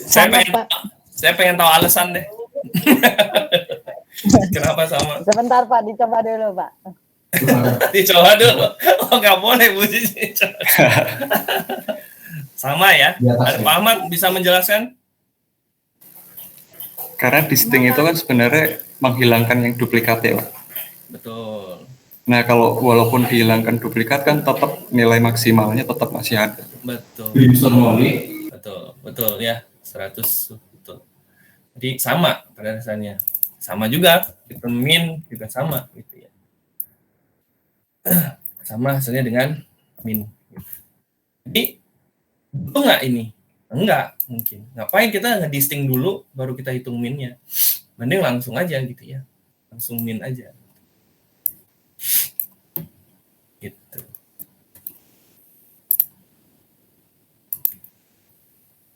S1: Saya pengen tahu alasan deh. Kenapa sama?
S3: Sebentar Pak, dicoba dulu Pak.
S1: Dicoba dulu. Oh nggak boleh Bu. Sama ya. Pak Ahmad bisa menjelaskan?
S5: Karena distinct itu kan sebenarnya menghilangkan yang duplikat ya, Pak.
S1: Betul.
S5: Nah, kalau walaupun dihilangkan duplikat kan tetap nilai maksimalnya tetap masih ada.
S1: Betul. Betul ya. 100 betul. Jadi sama pada dasarnya. Sama juga, min juga sama gitu ya. Sama hasilnya dengan min. Jadi itu nggak ini? Enggak mungkin. Ngapain kita ngedisting dulu baru kita hitung minnya? Mending langsung aja gitu ya. Langsung min aja. Gitu.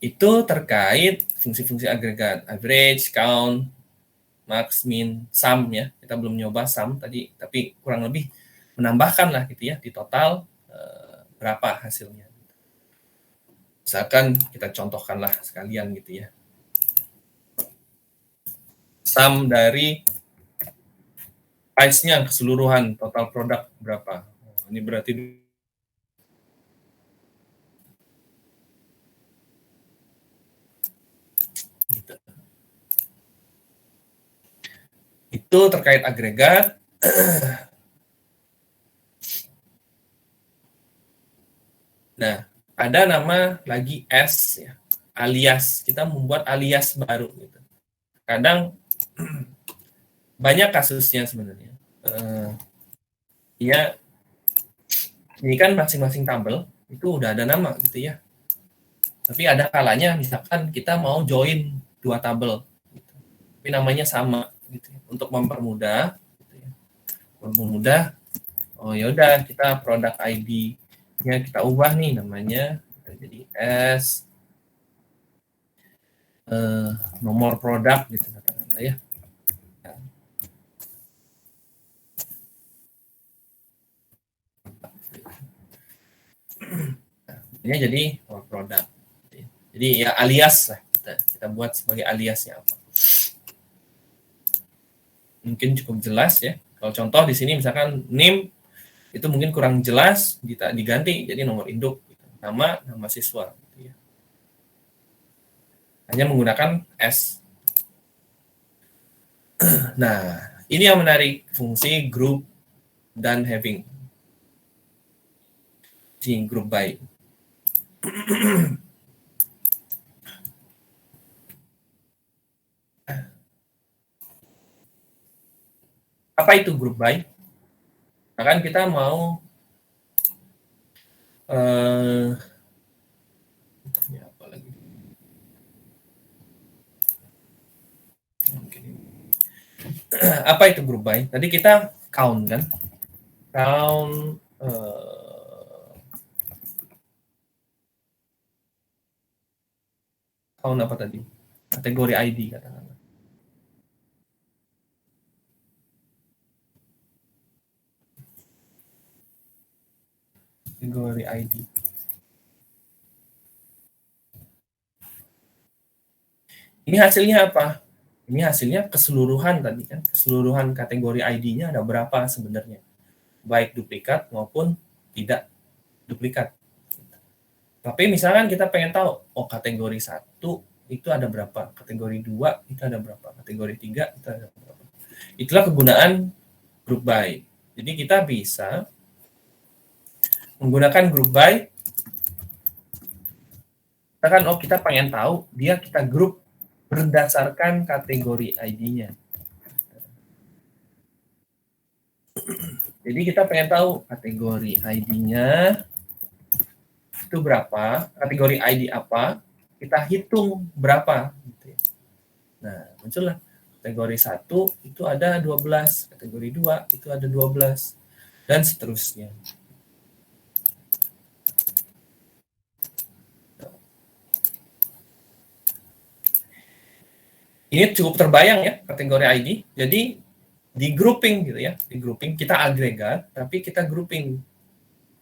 S1: Itu terkait fungsi-fungsi agregat, average, count, max, min, sum ya. Kita belum nyoba sum tadi, tapi kurang lebih menambahkan lah gitu ya di total berapa hasilnya. Misalkan kita contohkanlah sekalian gitu ya. Sum dari price-nya keseluruhan total produk berapa? Ini berarti gitu. Itu terkait agregat. Nah, ada nama lagi S ya, alias. Kita membuat alias baru gitu. Kadang banyak kasusnya sebenarnya. Ya, ini kan masing-masing tabel itu udah ada nama gitu ya. Tapi ada kalanya misalkan kita mau join 2 tabel, gitu. Tapi namanya sama gitu ya. Untuk mempermudah, gitu ya. mudah. Oh ya udah, kita produk ID-nya kita ubah nih namanya jadi S nomor produk gitu katakanlah ya. Ini jadi nomor produk. Jadi ya alias lah, kita buat sebagai aliasnya apa. Mungkin cukup jelas ya. Kalau contoh di sini misalkan name itu mungkin kurang jelas, kita diganti jadi nomor induk, nama siswa. Gitu ya. Hanya menggunakan S. Nah, ini yang menarik fungsi group dan having. Di group by. Apa itu group by? Nah, kan kita mau ya apa lagi? Apa itu group by? Tadi kita count kan? Count count apa tadi? Kategori ID katakanlah. Kategori ID. Ini hasilnya apa? Ini hasilnya keseluruhan tadi kan. Keseluruhan kategori ID-nya ada berapa sebenarnya. Baik duplikat maupun tidak duplikat. Tapi misalkan kita pengen tahu, oh kategori 1 itu ada berapa, kategori 2 itu ada berapa, kategori 3 itu ada berapa. Itulah kegunaan group by. Jadi kita bisa menggunakan group by. Misalkan oh kita pengen tahu, dia kita grup berdasarkan kategori ID-nya. Jadi kita pengen tahu kategori ID-nya itu berapa, kategori ID apa, kita hitung berapa. Nah, muncullah kategori 1 itu ada 12, kategori 2 itu ada 12, dan seterusnya. Ini cukup terbayang ya kategori ID. Jadi di grouping gitu ya, di grouping kita agregat, tapi kita grouping.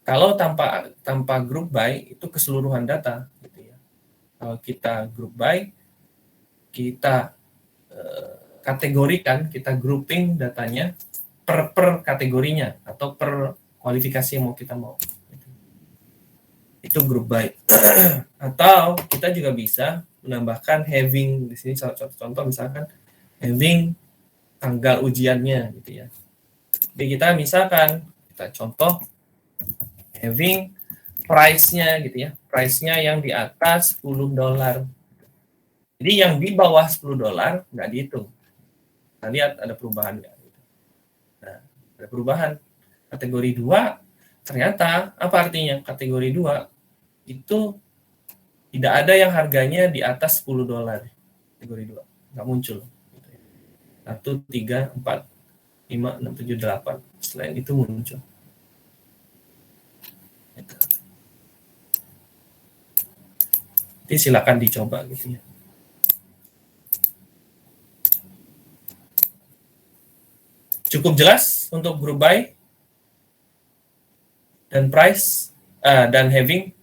S1: Kalau tanpa group by itu keseluruhan data gitu ya. Kalau kita group by, kita kategorikan, kita grouping datanya per kategorinya atau per kualifikasi yang kita mau. Itu group by. Atau kita juga bisa menambahkan having di sini contoh misalkan having tanggal ujiannya gitu ya. Jadi kita misalkan kita contoh having price-nya gitu ya. Price-nya yang di atas $10. Jadi yang di bawah $10 nggak dihitung. Nah, lihat ada perubahan nggak? Nah, ada perubahan. Kategori 2 ternyata apa artinya? Kategori 2 itu tidak ada yang harganya di atas $10. Kategori 2 nggak muncul. 1, 3, 4, 5, 6, 7, 8. Selain itu muncul. Jadi silakan dicoba gitu ya. Cukup jelas untuk group by dan price dan having.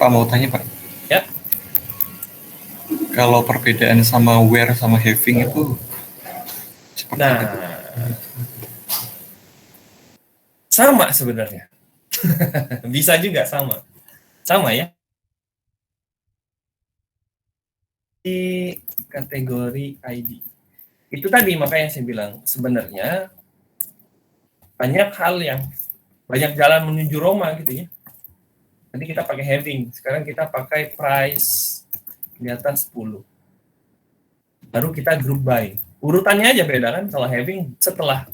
S5: Pak mau tanya Pak.
S1: Ya.
S5: Kalau perbedaan sama where sama having itu seperti
S1: Nah,
S5: apa?
S1: sama sebenarnya. Bisa juga sama. Sama ya. Di kategori ID. Itu tadi makanya saya bilang sebenarnya banyak jalan menuju Roma gitu ya. Tadi kita pakai having, sekarang kita pakai price di atas 10. Baru kita group by. Urutannya aja beda kan, kalau having setelah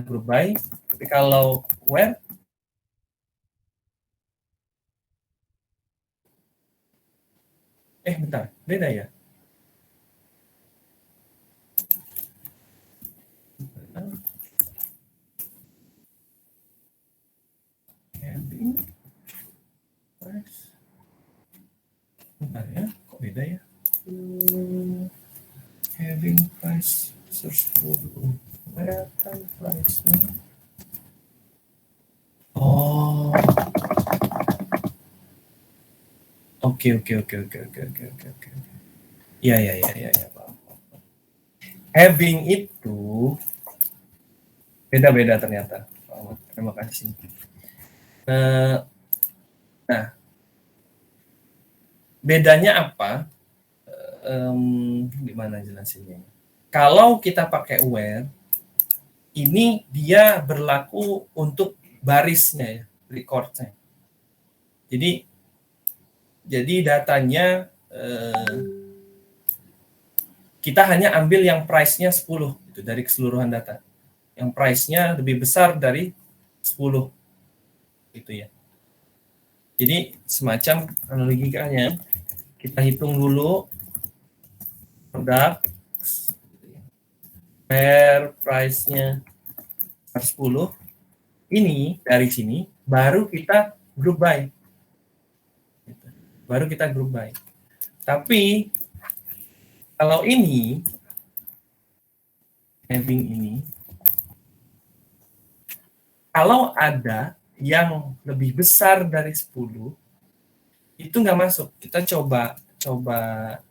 S1: group by, tapi kalau where bentar, beda ya. Bentar ya, kok beda ya? Having price 10. Kelihatan price-nya. Oh. Oke. Iya. Paham. Having itu beda-beda ternyata. Oh, terima kasih. Nah, bedanya apa? Gimana jelasinnya? Kalau kita pakai where, ini dia berlaku untuk barisnya ya, recordnya. Jadi datanya kita hanya ambil yang price-nya 10 itu dari keseluruhan data. Yang price-nya lebih besar dari 10 gitu ya. Jadi semacam analogikannya kita hitung dulu produk per price-nya 10. Ini dari sini baru kita group by. Baru kita group by. Tapi kalau ini having ini kalau ada yang lebih besar dari 10 itu nggak masuk. Kita coba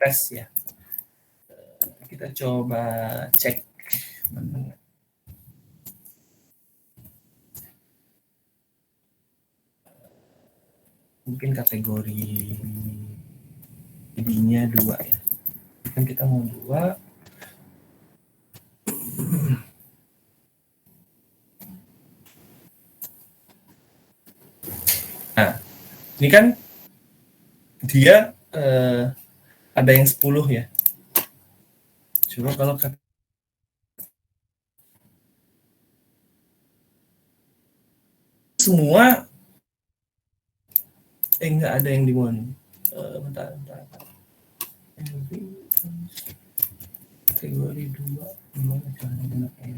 S1: tes ya. Kita coba cek. Mungkin kategori ininya 2 ya. Kan kita mau 2. Nah, ini kan dia ada yang 10 ya. Coba kalau semua nggak ada yang di one. Bentar. Kategori 2 gimana caranya ya?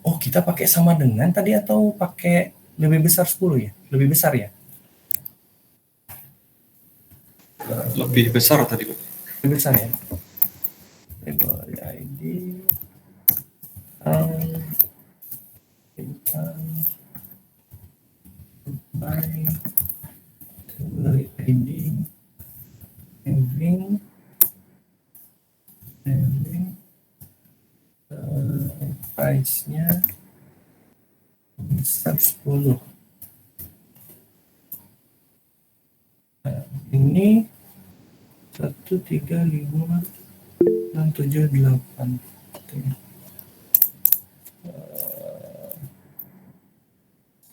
S1: Oh, kita pakai sama dengan tadi atau pakai lebih besar 10 ya? Lebih besar ya?
S5: Lebih besar tadi, Pak.
S1: Lebih besar ya? Category ID category ID having price-nya besar 10. Nah, ini 1, 3, 5, 6, 7, 8.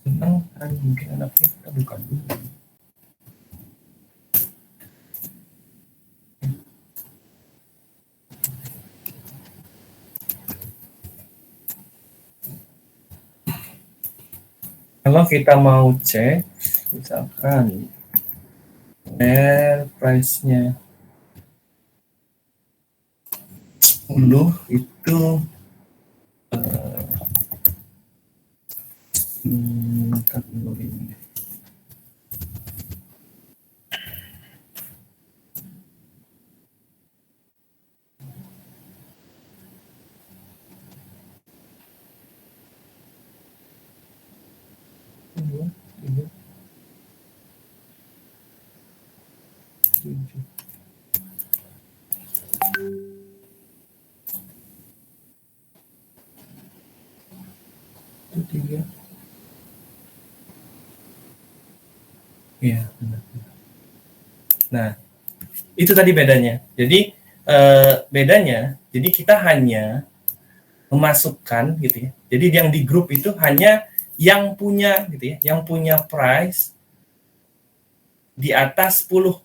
S1: Senang kan mungkin anaknya kita buka dulu. Kalau kita mau cek, misalkan price-nya 10 itu kategori ini. Tiga. Iya, benar. Nah, itu tadi bedanya. Jadi bedanya, jadi kita hanya memasukkan gitu ya. Jadi yang di grup itu hanya yang punya gitu ya, yang punya price di atas 10.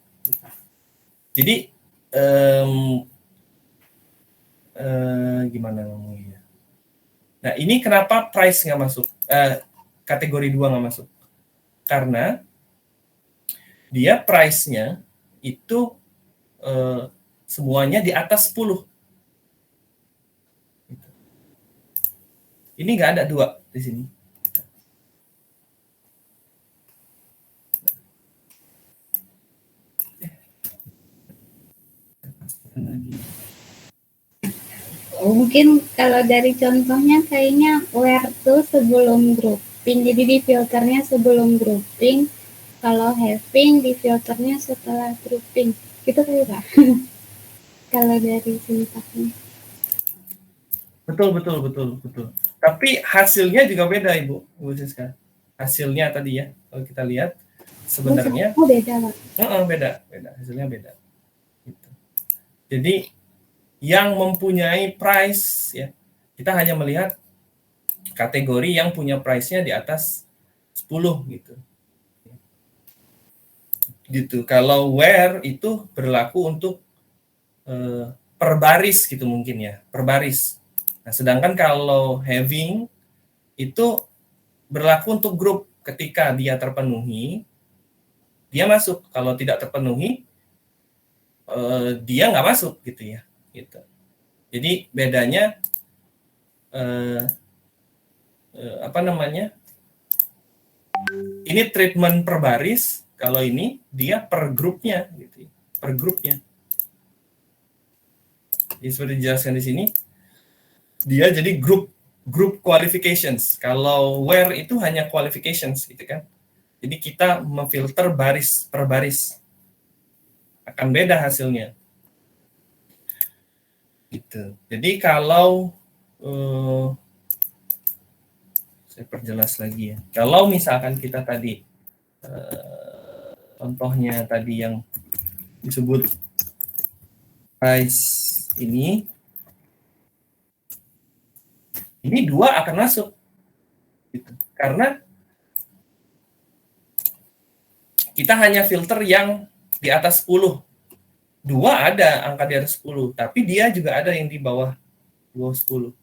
S1: Jadi gimana ngomongnya? Nah, ini kenapa price nggak masuk? Kategori 2 nggak masuk? Karena dia price-nya itu semuanya di atas 10. Ini nggak ada 2 di sini.
S6: Mungkin kalau dari contohnya kayaknya where tuh sebelum grouping, jadi di filternya sebelum grouping, kalau having di filternya setelah grouping, gitu kali Pak. Kalau dari sintaknya.
S1: Betul. Tapi hasilnya juga beda, Ibu Siska. Hasilnya tadi ya, kalau kita lihat sebenarnya
S6: beda Pak.
S1: beda, hasilnya beda. Gitu. Jadi yang mempunyai price ya, kita hanya melihat kategori yang punya price-nya di atas 10 gitu. Gitu. Kalau where itu berlaku untuk per baris gitu mungkin ya, per baris. Nah, sedangkan kalau having itu berlaku untuk grup, ketika dia terpenuhi, dia masuk. Kalau tidak terpenuhi, dia nggak masuk gitu ya. Gitu. Jadi bedanya apa namanya? Ini treatment per baris, kalau ini dia per grupnya gitu. Per grupnya. Jadi seperti dijelaskan di sini, dia jadi group qualifications. Kalau where itu hanya qualifications gitu kan. Jadi kita memfilter baris per baris. Akan beda hasilnya. Gitu. Jadi kalau saya perjelas lagi ya. Kalau misalkan kita tadi contohnya tadi yang disebut price ini 2 akan masuk. Gitu. Karena kita hanya filter yang di atas 10. 2 ada angka di atas 10, tapi dia juga ada yang di bawah 10.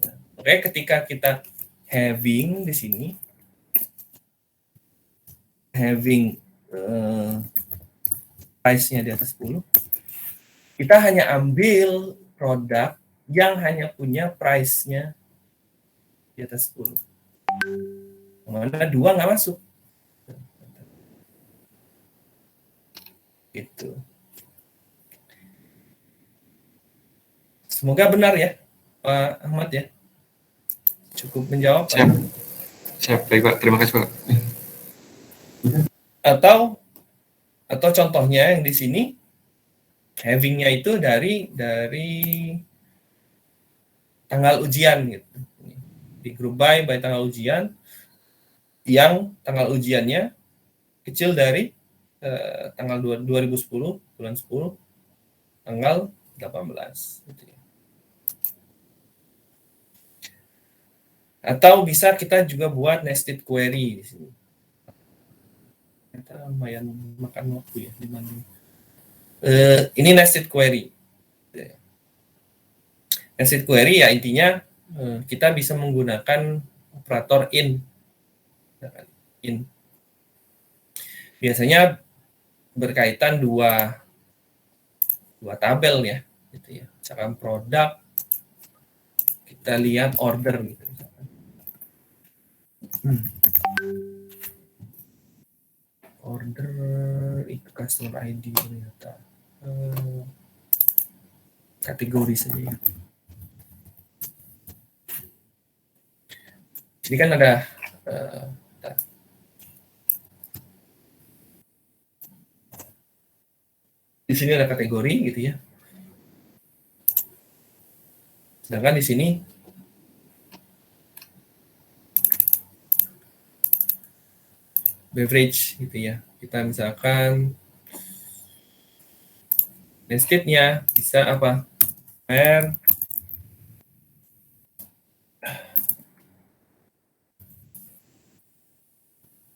S1: Nah, oke, ketika kita having di sini, having price-nya di atas 10, kita hanya ambil produk yang hanya punya price-nya di atas 10. Mana 2 nggak masuk. Gitu. Semoga benar ya, Pak Ahmad ya. Cukup menjawab.
S5: Siap, baik Pak. Terima kasih Pak.
S1: Atau contohnya yang di sini having-nya itu dari tanggal ujian gitu. Di group by tanggal ujian, yang tanggal ujiannya kecil dari tanggal 2010, bulan 10, tanggal 18. Gitu ya. Atau bisa kita juga buat nested query di sini. Kita lumayan makan waktu ya dibanding. Ini nested query. Nested query ya intinya kita bisa menggunakan operator in. Biasanya berkaitan dua tabel ya, gitu ya. Misalkan produk, kita lihat order gitu. Order itu customer ID ternyata kategori saja ya. Ini kan ada di sini ada kategori gitu ya. Sedangkan di sini beverage gitu ya. Kita misalkan nested-nya bisa apa? Where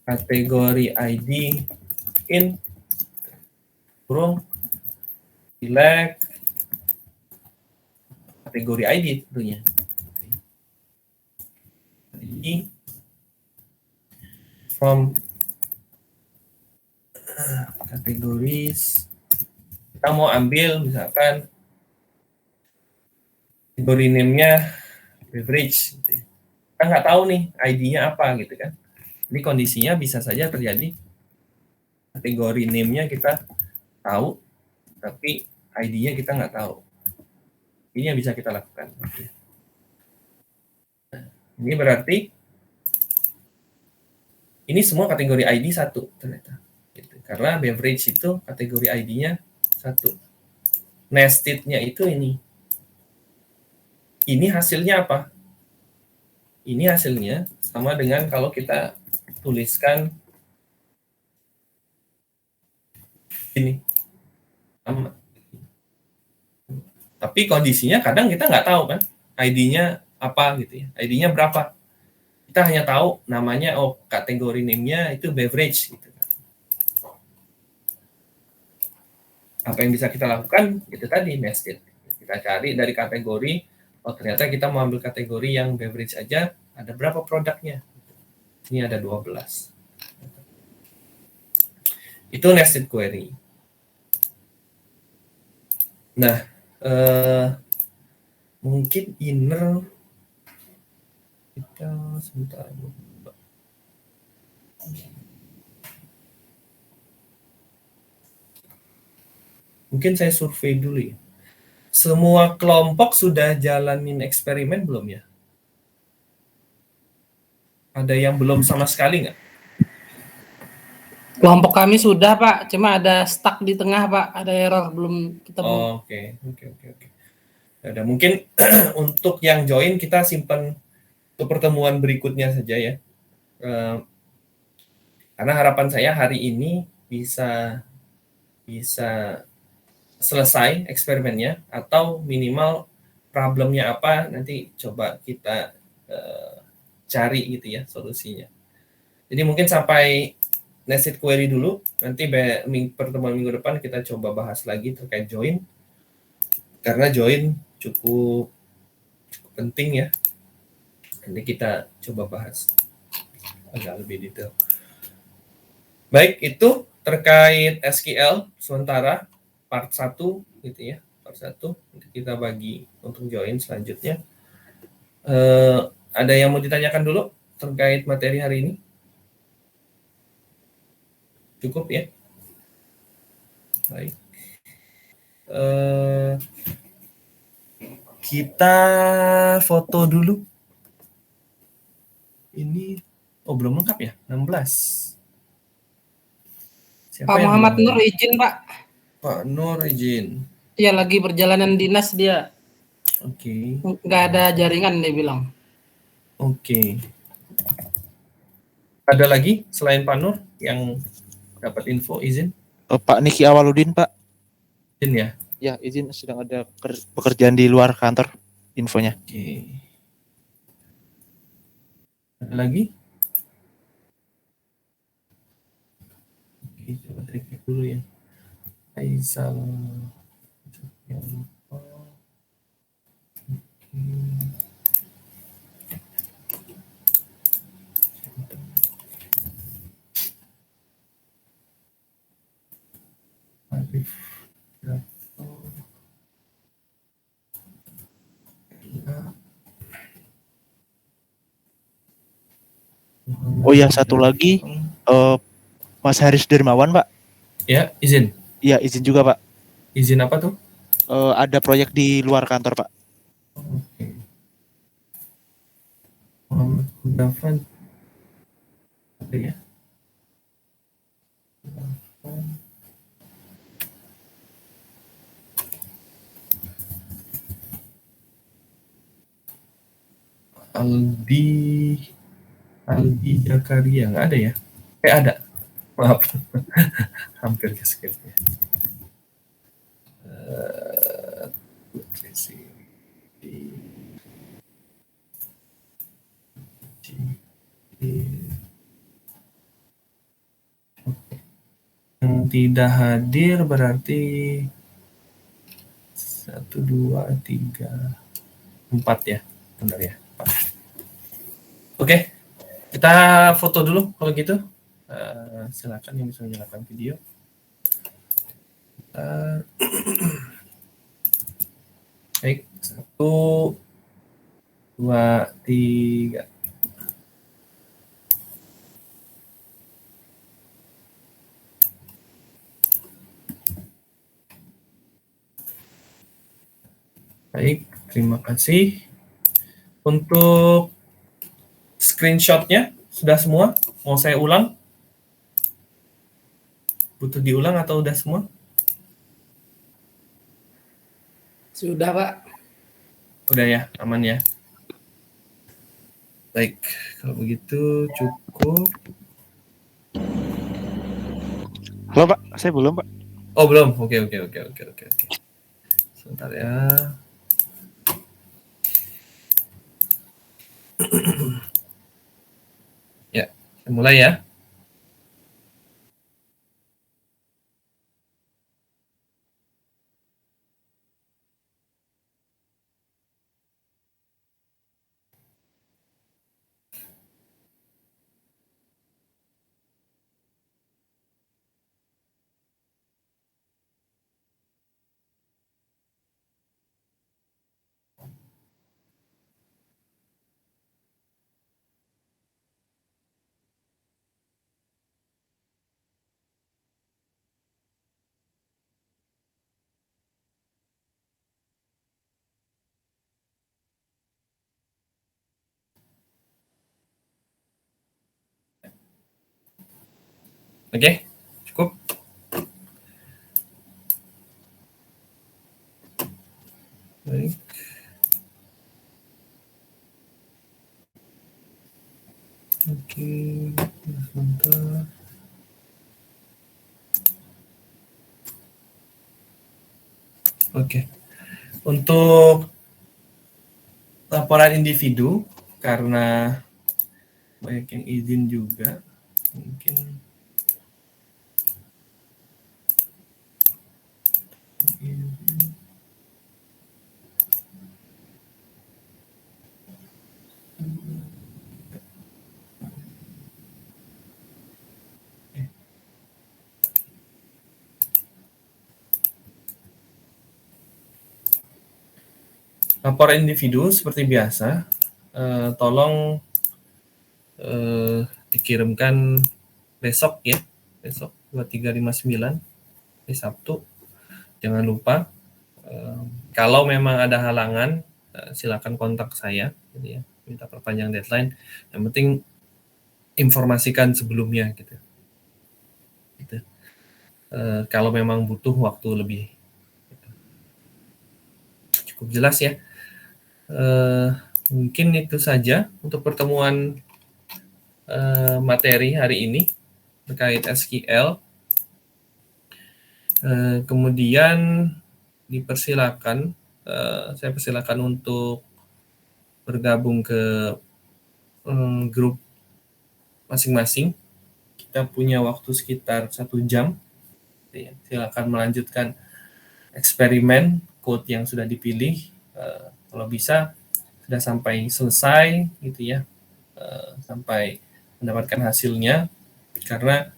S1: kategori ID in kurung select kategori ID tentunya. Jadi from kategoris. Kita mau ambil misalkan kategori name-nya beverage. Gitu. Kita nggak tahu nih ID-nya apa gitu kan. Ini kondisinya bisa saja terjadi kategori name-nya kita tahu, tapi ID-nya kita nggak tahu. Ini yang bisa kita lakukan. Ini berarti ini semua kategori ID 1 ternyata. Gitu. Karena beverage itu kategori ID-nya 1. Nested-nya itu ini. Ini hasilnya apa? Ini hasilnya sama dengan kalau kita tuliskan ini. Sama. Tapi kondisinya kadang kita nggak tahu kan, ID-nya apa gitu ya, ID-nya berapa. Kita hanya tahu namanya, oh kategori name-nya itu beverage gitu. Apa yang bisa kita lakukan? Itu tadi nested. Kita cari dari kategori, oh ternyata kita mau ambil kategori yang beverage aja, ada berapa produknya? Ini ada 12. Itu nested query. Nah, mungkin inner kita sebentar. Mungkin saya survei dulu ya. Semua kelompok sudah jalanin eksperimen belum ya? Ada yang belum sama sekali nggak?
S2: Kelompok kami sudah, Pak. Cuma ada stuck di tengah, Pak. Ada error belum ketemu.
S1: Oh, Oke. Ada mungkin untuk yang join kita simpan untuk pertemuan berikutnya saja ya. Karena harapan saya hari ini bisa selesai eksperimennya atau minimal problemnya apa nanti coba kita cari gitu ya solusinya. Jadi mungkin sampai nested query dulu, nanti pertemuan minggu depan kita coba bahas lagi terkait join. Karena join cukup penting ya. Nanti kita coba bahas agak lebih detail. Baik, itu terkait SQL sementara part 1 gitu ya. Part 1 nanti kita bagi untuk join selanjutnya. Ada yang mau ditanyakan dulu terkait materi hari ini? Cukup ya? Baik. Kita foto dulu. Ini belum lengkap ya? 16. Siapa
S2: Pak
S1: yang
S2: Muhammad
S1: belum?
S2: Nur izin, Pak.
S1: Pak Nur izin.
S2: Iya, lagi perjalanan dinas dia.
S1: Oke.
S2: Nggak ada jaringan, dia bilang.
S1: Oke. Ada lagi selain Pak Nur yang dapat info izin?
S4: Pak Niki Awaludin, Pak.
S1: Izin ya?
S4: Ya, izin sedang ada pekerjaan di luar kantor infonya.
S1: Oke. Ada lagi? Oke, coba recap dulu ya. Faisal. Yang lupa. Oke. Arif.
S4: Oh ya, satu lagi Mas Haris Dermawan, Pak.
S1: Ya, izin.
S4: Iya, izin juga, Pak.
S1: Izin apa tuh?
S4: Ada proyek di luar kantor, Pak.
S1: Oke. Muhammad Hudafan. Ada ya? Aldi Zakaria nggak ada ya? Ada. Maaf. Hampir ke skip ya. Yang tidak hadir berarti 1, 2, 3, 4 ya. Benar ya. 4. Oke. Kita foto dulu kalau gitu. Silakan yang bisa menyalakan video. Baik, 1, 2, 3. Baik, terima kasih. Untuk screenshotnya sudah semua? Mau saya ulang? Butuh diulang atau udah semua?
S2: Sudah, Pak.
S1: Udah ya, aman ya. Baik, kalau begitu cukup.
S4: Halo Pak, saya belum Pak.
S1: Oh, belum. Oke. Sebentar ya. Ya, saya mulai ya. Oke, cukup. Baik. Oke, sebentar. Oke. Untuk laporan individu, karena banyak yang izin juga, mungkin laporan individu seperti biasa, tolong dikirimkan besok ya, besok 2359 hari Sabtu. Jangan lupa, kalau memang ada halangan, silakan kontak saya, gitu ya, minta perpanjang deadline. Yang penting informasikan sebelumnya, gitu. Kalau memang butuh waktu lebih. Cukup jelas ya. Mungkin itu saja untuk pertemuan materi hari ini terkait SQL. Kemudian dipersilakan, saya persilakan untuk bergabung ke grup masing-masing. Kita punya waktu sekitar 1 jam. Silakan melanjutkan eksperimen code yang sudah dipilih. Kalau bisa sudah sampai selesai, gitu ya, sampai mendapatkan hasilnya. Karena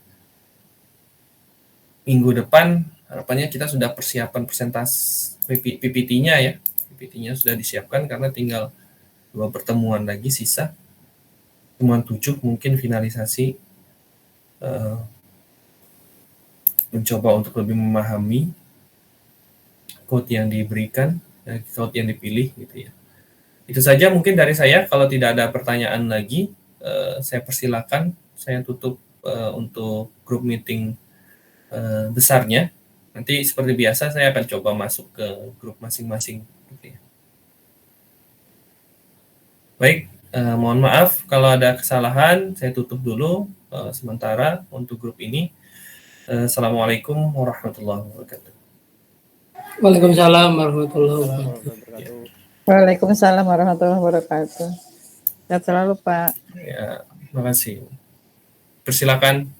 S1: minggu depan harapannya kita sudah persiapan presentasi PPT-nya ya. PPT-nya sudah disiapkan karena tinggal 2 pertemuan lagi sisa. Pertemuan 7 mungkin finalisasi, mencoba untuk lebih memahami code yang diberikan, code yang dipilih, gitu ya. Itu saja mungkin dari saya. Kalau tidak ada pertanyaan lagi, saya persilakan, saya tutup untuk grup meeting besarnya. Nanti seperti biasa saya akan coba masuk ke grup masing-masing. Baik, mohon maaf kalau ada kesalahan, saya tutup dulu sementara untuk grup ini. Assalamualaikum warahmatullahi wabarakatuh.
S2: Waalaikumsalam warahmatullahi wabarakatuh.
S3: Waalaikumsalam warahmatullahi wabarakatuh. Sehat selalu Pak.
S1: Ya, terima kasih. Persilakan.